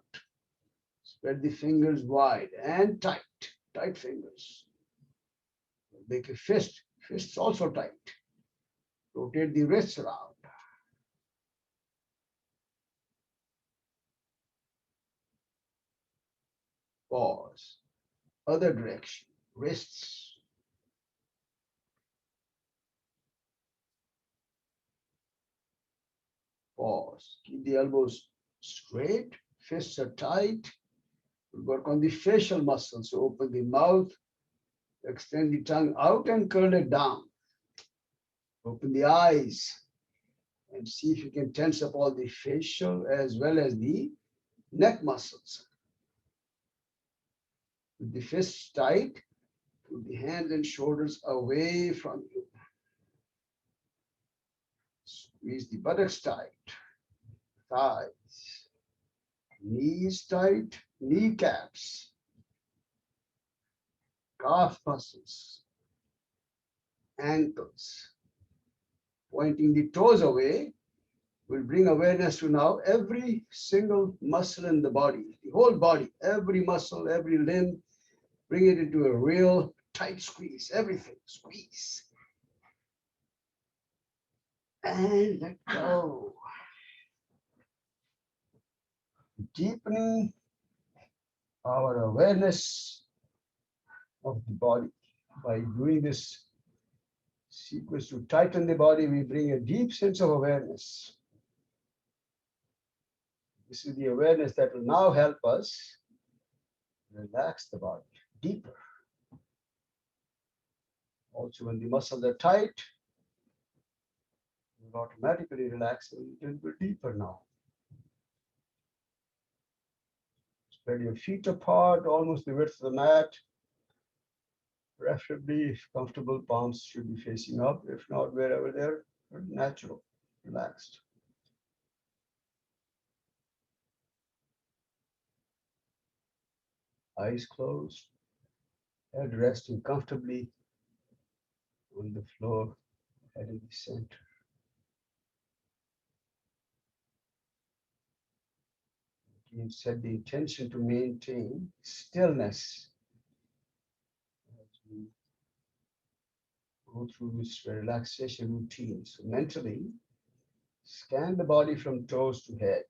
Spread the fingers wide and tight, tight fingers. Make a fist, fists also tight. Rotate the wrists around. Pause. Other direction, wrists. Pause. Keep the elbows straight, fists are tight. We'll work on the facial muscles. So open the mouth, extend the tongue out and curl it down. Open the eyes and see if you can tense up all the facial as well as the neck muscles. With the fists tight, put the hands and shoulders away from you. Squeeze the buttocks tight, thighs, knees tight, kneecaps, calf muscles, ankles. Pointing the toes away will bring awareness to now every single muscle in the body, the whole body, every muscle, every limb. Bring it into a real tight squeeze, everything, squeeze. And let go. Deepening our awareness of the body. By doing this sequence to tighten the body, we bring a deep sense of awareness. This is the awareness that will now help us relax the body deeper. Also, when the muscles are tight, it will automatically relax a little bit deeper now. Spread your feet apart, almost the width of the mat. Preferably, if comfortable, palms should be facing up. If not, wherever they're natural, relaxed. Eyes closed, head resting comfortably on the floor, head in the center. You set the intention to maintain stillness as we go through this relaxation routine. So mentally, scan the body from toes to head.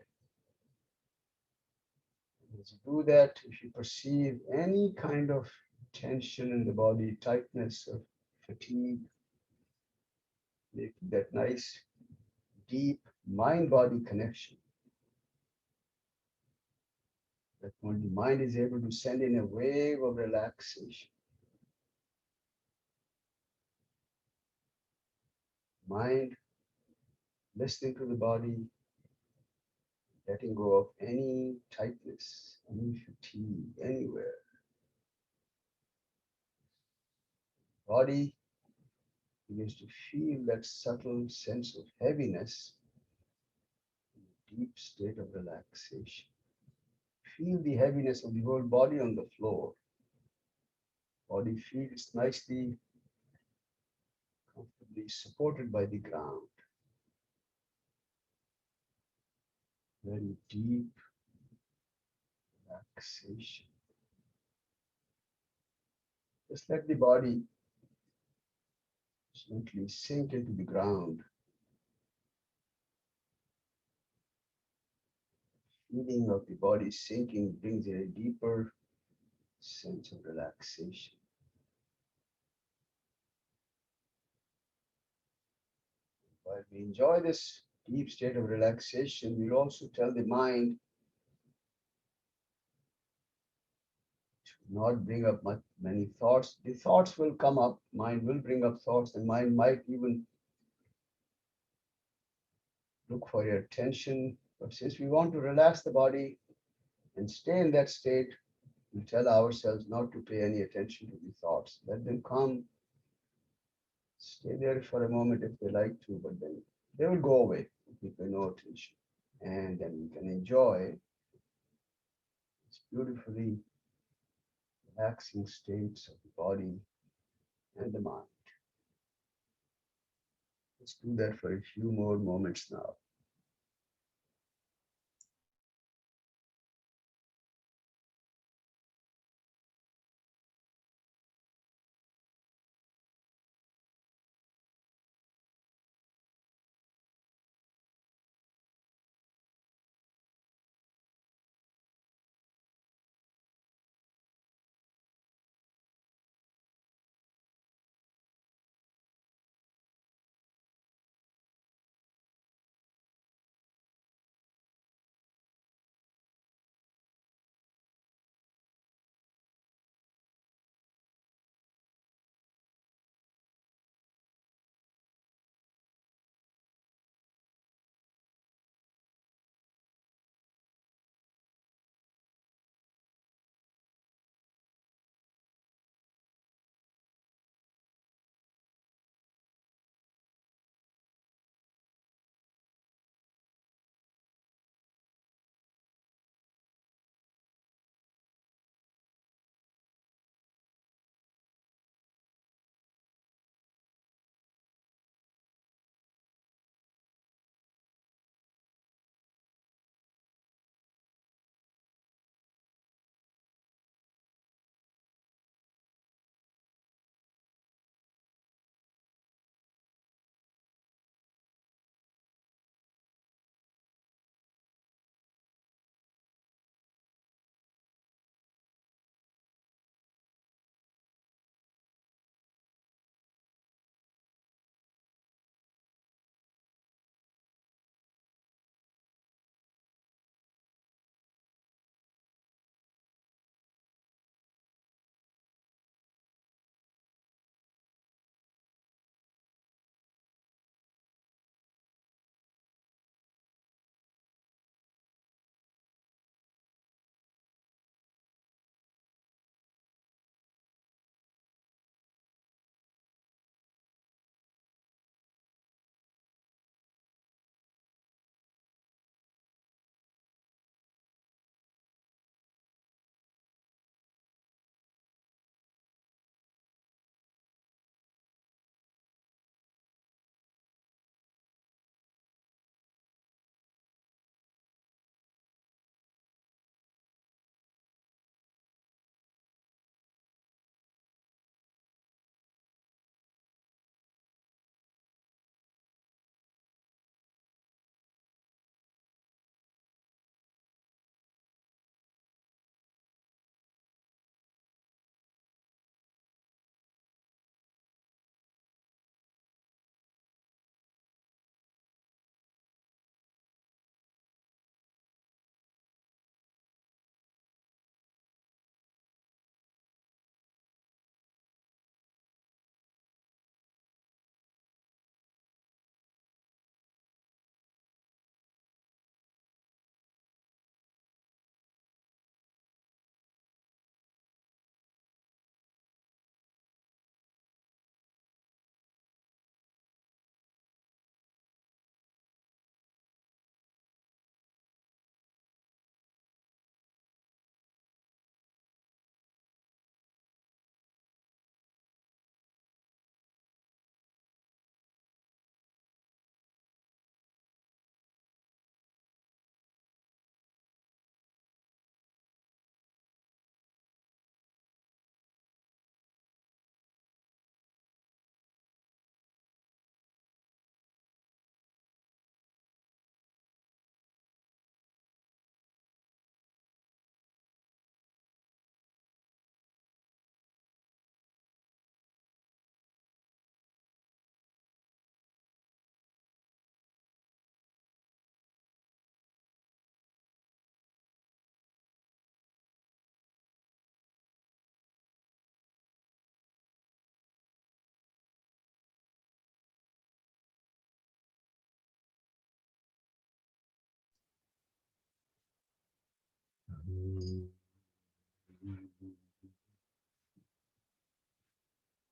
As you do that, if you perceive any kind of tension in the body, tightness or fatigue, making that nice, deep mind-body connection. That when the mind is able to send in a wave of relaxation. Mind listening to the body, letting go of any tightness, any fatigue, anywhere. Body begins to feel that subtle sense of heaviness in a deep state of relaxation. Feel the heaviness of the whole body on the floor. Body feels nicely, comfortably supported by the ground. Very deep relaxation. Just let the body gently sink into the ground. Feeling of the body sinking brings a deeper sense of relaxation. While we enjoy this deep state of relaxation, we'll also tell the mind to not bring up many thoughts. The thoughts will come up, mind will bring up thoughts, and mind might even look for your attention. But since we want to relax the body and stay in that state, we tell ourselves not to pay any attention to the thoughts. Let them come, stay there for a moment if they like to, but then they will go away if we pay no attention. And then we can enjoy this beautifully relaxing states of the body and the mind. Let's do that for a few more moments now.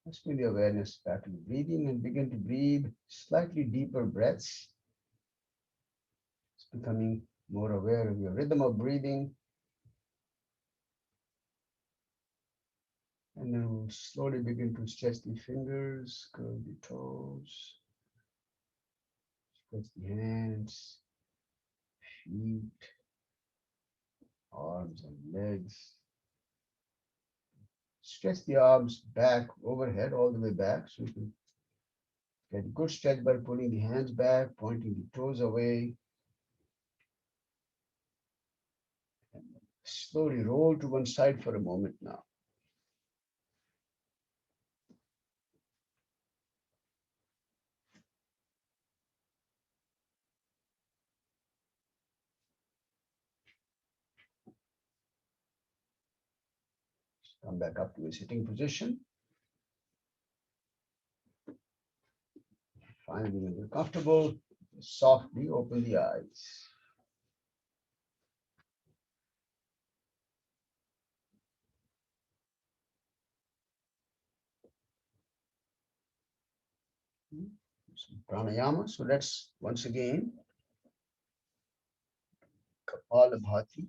Let's bring the awareness back to the breathing and begin to breathe slightly deeper breaths. It's becoming more aware of your rhythm of breathing. And then we'll slowly begin to stretch the fingers, curl the toes, stretch the hands, feet, arms and legs. Stretch the arms back overhead, all the way back. So you can get a good stretch by pulling the hands back, pointing the toes away. And slowly roll to one side for a moment now. Come back up to a sitting position. Finally, when you're comfortable, softly open the eyes. Some pranayama. So let's once again, Kapalabhati.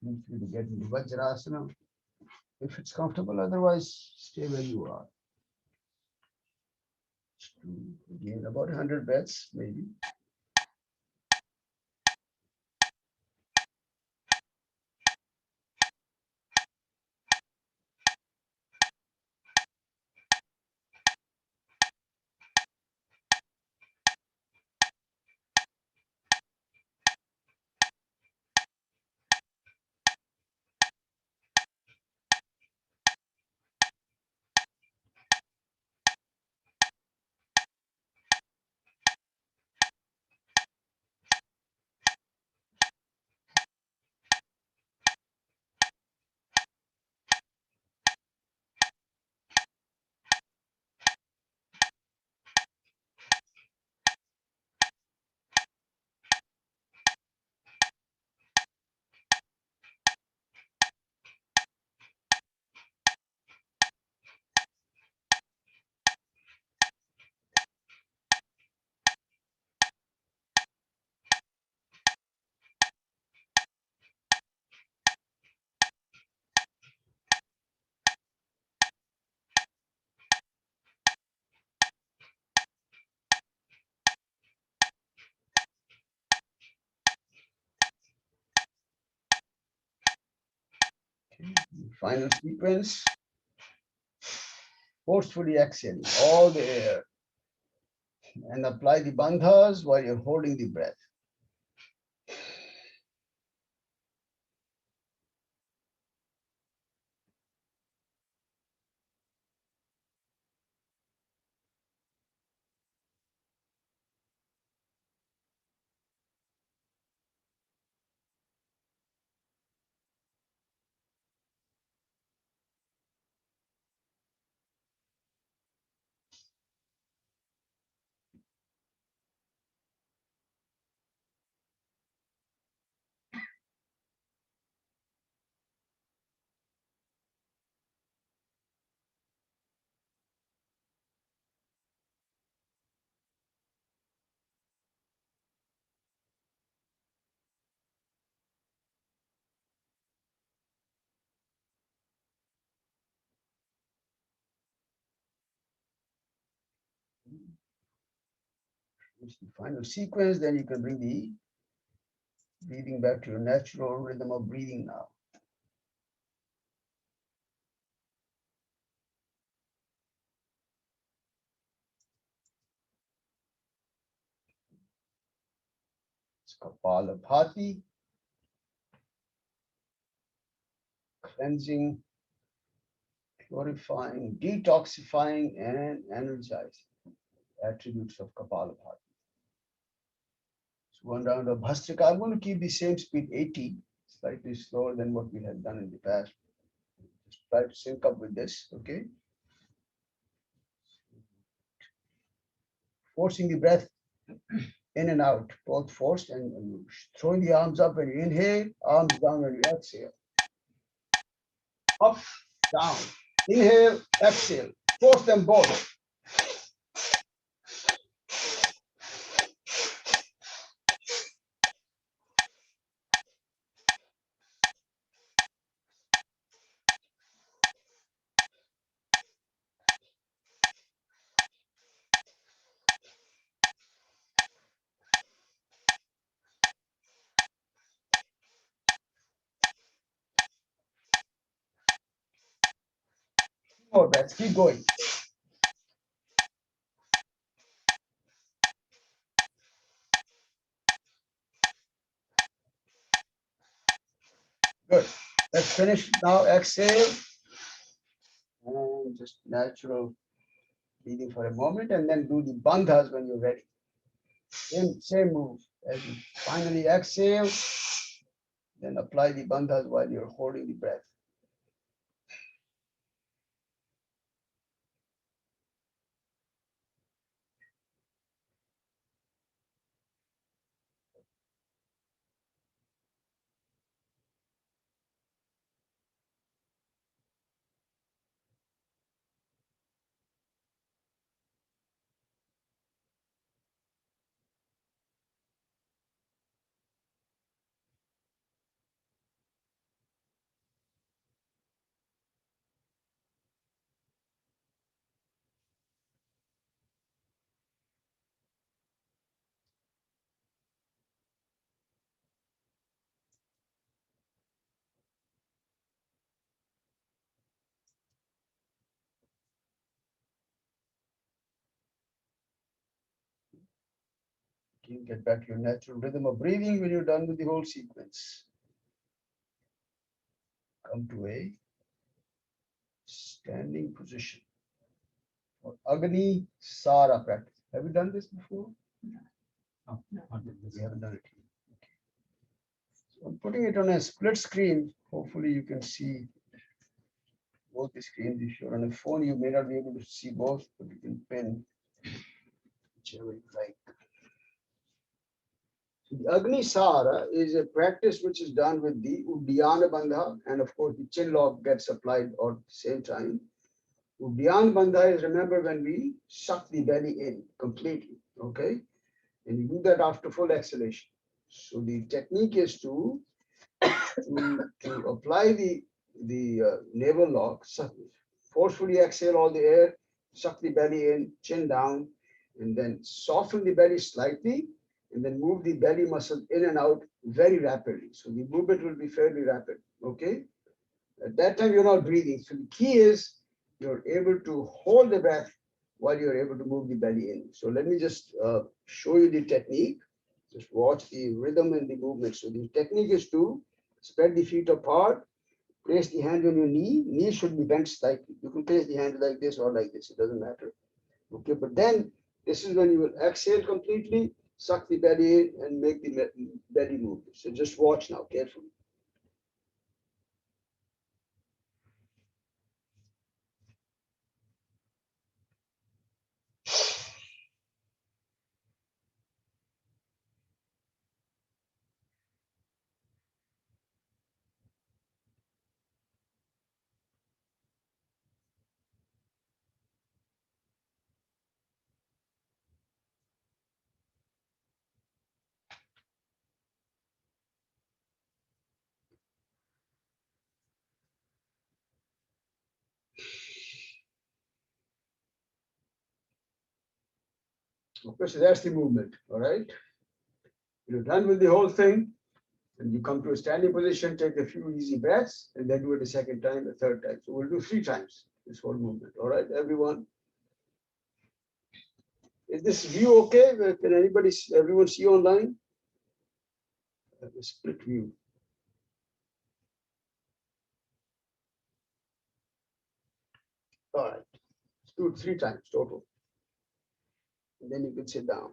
Feel free to get into Vajrasana if it's comfortable. Otherwise, stay where you are. Again, about 100 breaths, maybe. Okay. Final sequence. Forcefully exhaling all the air and apply the bandhas while you're holding the breath. It's the final sequence, then you can bring the breathing back to your natural rhythm of breathing now. It's Kapalabhati, cleansing, purifying, detoxifying, and energizing. Attributes of Kapalabhati. So one round of Bhastrika. I'm going to keep the same speed, 80, slightly slower than what we had done in the past. Just try to sync up with this, okay? Forcing the breath in and out, both forced, and throwing the arms up when you inhale, arms down when you exhale. Up, down, inhale, exhale, force them both. More breaths, keep going. Good. Let's finish now. Exhale. And just natural breathing for a moment, and then do the bandhas when you're ready. Same move. As you finally exhale, then apply the bandhas while you're holding the breath. You can get back to your natural rhythm of breathing when you're done with the whole sequence. Come to a standing position for Agni Sara practice. Have you done this before? Oh, not in this We haven't one. done it. Okay. So I'm putting it on a split screen. Hopefully you can see both the screens. If you're on a phone, you may not be able to see both, but you can pin whichever you like. So the Agni Sara is a practice which is done with the Uddiyana Bandha, and of course the chin lock gets applied at the same time. Uddiyana Bandha is, remember, when we suck the belly in completely, okay? And you do that after full exhalation. So the technique is to apply the navel lock, forcefully exhale all the air, suck the belly in, chin down, and then soften the belly slightly, and then move the belly muscle in and out very rapidly. So the movement will be fairly rapid. Okay. At that time, you're not breathing. So the key is you're able to hold the breath while you're able to move the belly in. So let me just show you the technique. Just watch the rhythm and the movement. So the technique is to spread the feet apart, place the hand on your knee. Knee should be bent slightly. You can place the hand like this or like this. It doesn't matter. Okay, but then this is when you will exhale completely, suck the belly in, and make the belly move. So just watch now carefully. Okay, so that's the movement. All right. You're done with the whole thing, and you come to a standing position, take a few easy breaths, and then do it a second time, a third time. So we'll do 3 times this whole movement. All right, everyone. Is this view okay? Can everyone see online? A split view. All right. Let's do it 3 times total. And then you can sit down.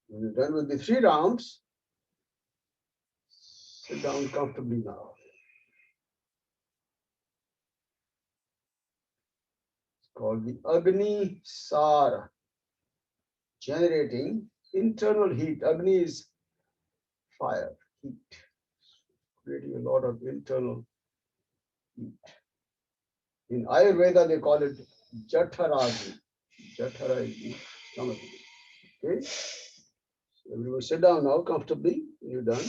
When you're done with the 3 rounds, sit down comfortably now. It's called the Agni Sara, generating internal heat. Agni is fire, heat, creating a lot of internal heat. In Ayurveda, they call it Jatharagni. Jathara is the stomach. Okay. So everyone sit down now comfortably when you're done.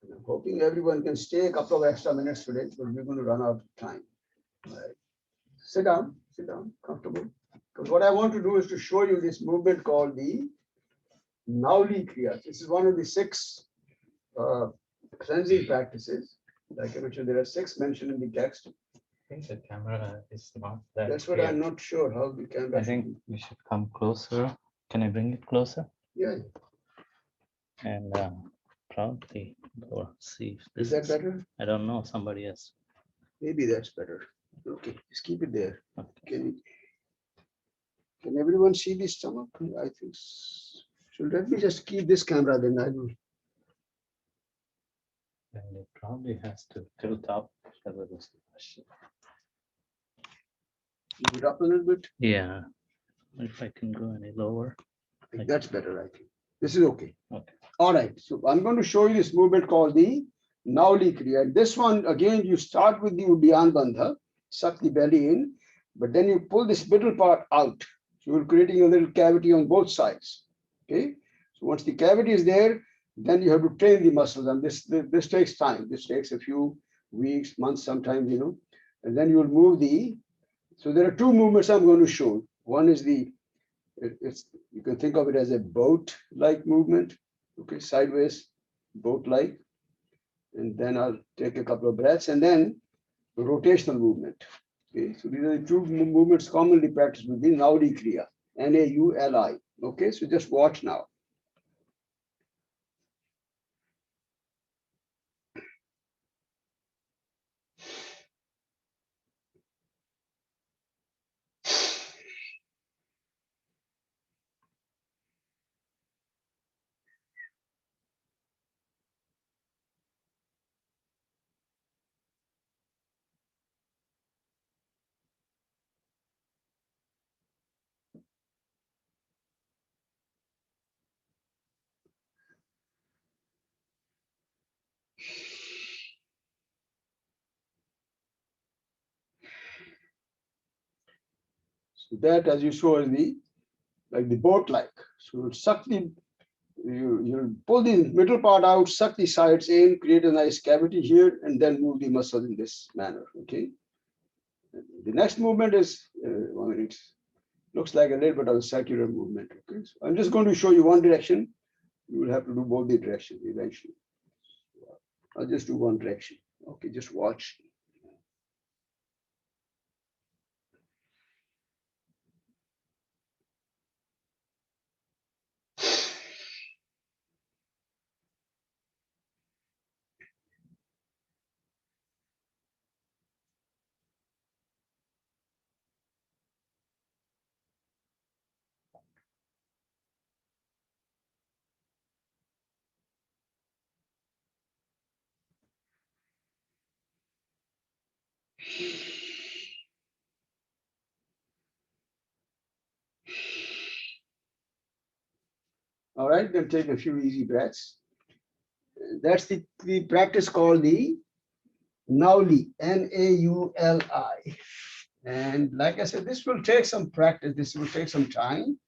I'm hoping everyone can stay a couple of extra minutes today, but we're going to run out of time. All right. Sit down, comfortable. Because what I want to do is to show you this movement called the Nauli Kriya. This is one of the 6 cleansing practices. Like I mentioned, there are 6 mentioned in the text. I think the camera is not that. That's what clear. I'm not sure how the camera. I think we should come closer. Can I bring it closer? Yeah. And probably or see if Is this that better? I don't know. Somebody else. Maybe that's better. Okay, just keep it there. Okay. Can everyone see the stomach? I think. So let me just keep this camera, then I will. And it probably has to tilt up. That was the question. Keep it up a little bit. Yeah. If I can go any lower. I think that's better, I think. This is okay. Okay. All right, so I'm going to show you this movement called the Nauli Kriya. This one, again, you start with the Udyan Bandha, suck the belly in, but then you pull this middle part out. So you're creating a little cavity on both sides. Okay, so once the cavity is there, then you have to train the muscles, and this takes time. This takes a few weeks, months, sometimes, and then you'll move the. So there are 2 movements I'm going to show. One is it's you can think of it as a boat-like movement. Okay, sideways, boat-like. And then I'll take a couple of breaths, and then rotational movement. Okay, so these are the 2 movements commonly practiced with the Nauli Kriya, Nauli. Okay, so just watch now. So that, as you saw, is the boat-like. So you'll suck you'll pull the middle part out, suck the sides in, create a nice cavity here, and then move the muscle in this manner. Okay. The next movement is, it looks like a little bit of a circular movement. Okay. So I'm just going to show you one direction. You will have to do both the directions eventually. I'll just do one direction. Okay, just watch. All right, then take a few easy breaths. That's the practice called the Nauli, Nauli. And like I said, this will take some practice. This will take some time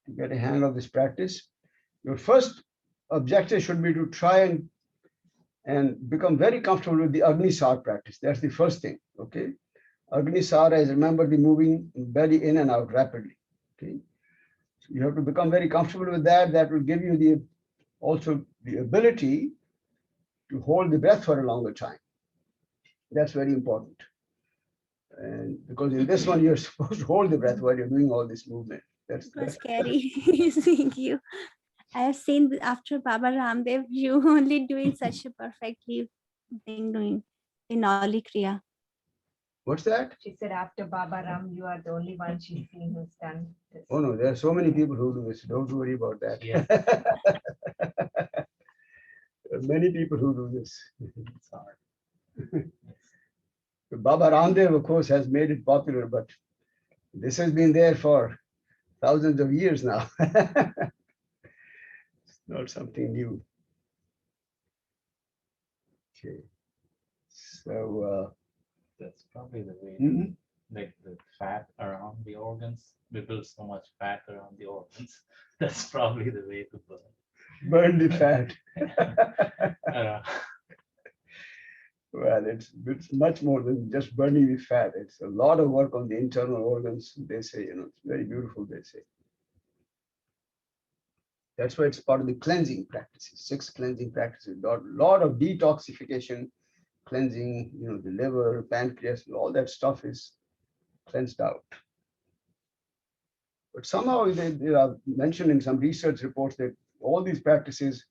to get a hang of this practice. Your first objective should be to try and become very comfortable with the Agni Sar practice. That's the first thing. Okay. Agni Sar is, remember, the moving belly in and out rapidly. Okay. So you have to become very comfortable with that. That will give you also the ability to hold the breath for a longer time. That's very important. And because in this one, you're supposed to hold the breath while you're doing all this movement. That's It was scary seeing you. I have seen after Baba Ramdev, you only doing such a perfectly thing doing in Noli Kriya. what's that? She said after Baba Ram, you are the only one she's seen who's done this. Oh no, there are so many people who do this. Don't worry about that. Yeah. There are many people who do this. It's hard. Baba Ramdev, of course, has made it popular, but this has been there for thousands of years now. It's not something new. Okay. So, That's probably the way, mhm. like the fat around the organs. We build so much fat around the organs. That's probably the way to burn. Burn the fat. Uh, Well, it's much more than just burning the fat. It's a lot of work on the internal organs. They say, it's very beautiful, they say. That's why it's part of the cleansing practices, 6 cleansing practices, lot of detoxification, cleansing, the liver, pancreas, all that stuff is cleansed out. But somehow they are mentioned in some research reports that all these practices,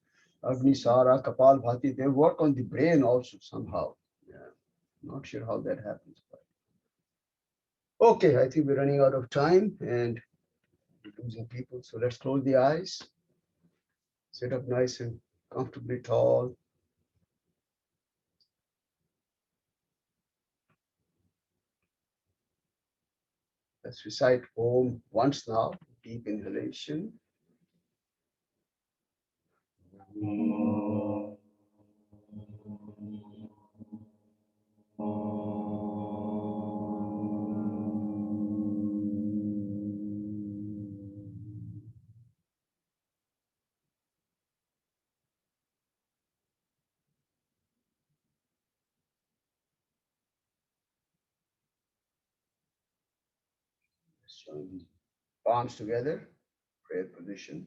Agnisara, Kapalbhati, they work on the brain also somehow. Yeah, not sure how that happens. But okay, I think we're running out of time and losing people. So let's close the eyes. Sit up nice and comfortably tall. Let's recite Om once now. Deep inhalation. Let's join the palms together. Prayer position.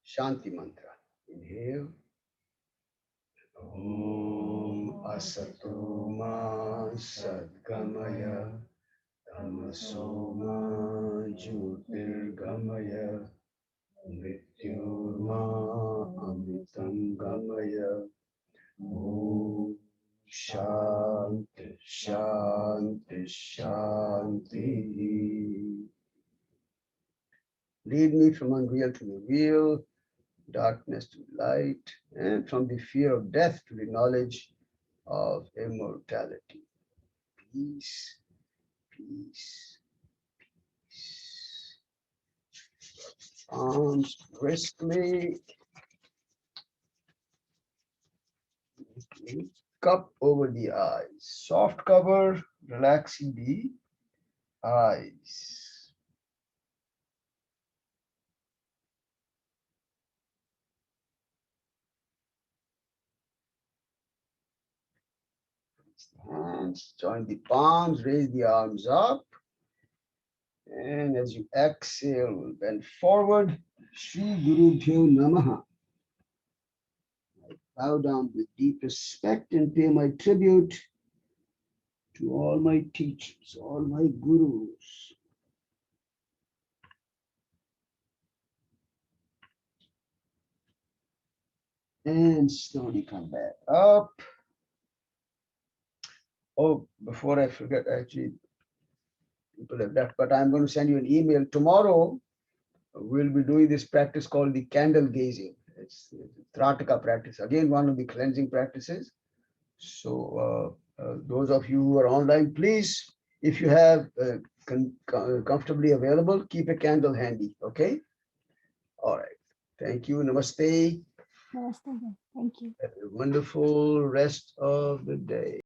Shanti mantra. Inhale. Om Asato Ma Sadgamaya Tamaso Ma Jyotirgamaya Mrityurma Amritam Gamaya. Om Shanti Shanti Shanti. Lead me from unreal to the real, darkness to light, and from the fear of death to the knowledge of immortality. Peace, peace, peace. Arms briskly. Cup over the eyes. Soft cover, relaxing the eyes. Hands, join the palms, raise the arms up. And as you exhale, bend forward. Shri Guru Bhyo Namaha. I bow down with deep respect and pay my tribute to all my teachers, all my gurus. And slowly come back up. Oh, before I forget, actually, people have left, but I'm going to send you an email. Tomorrow, we'll be doing this practice called the candle gazing. It's Trataka practice. Again, one of the cleansing practices. So those of you who are online, please, if you have comfortably available, keep a candle handy. Okay. All right. Thank you. Namaste. Namaste. Thank you. Have a wonderful rest of the day.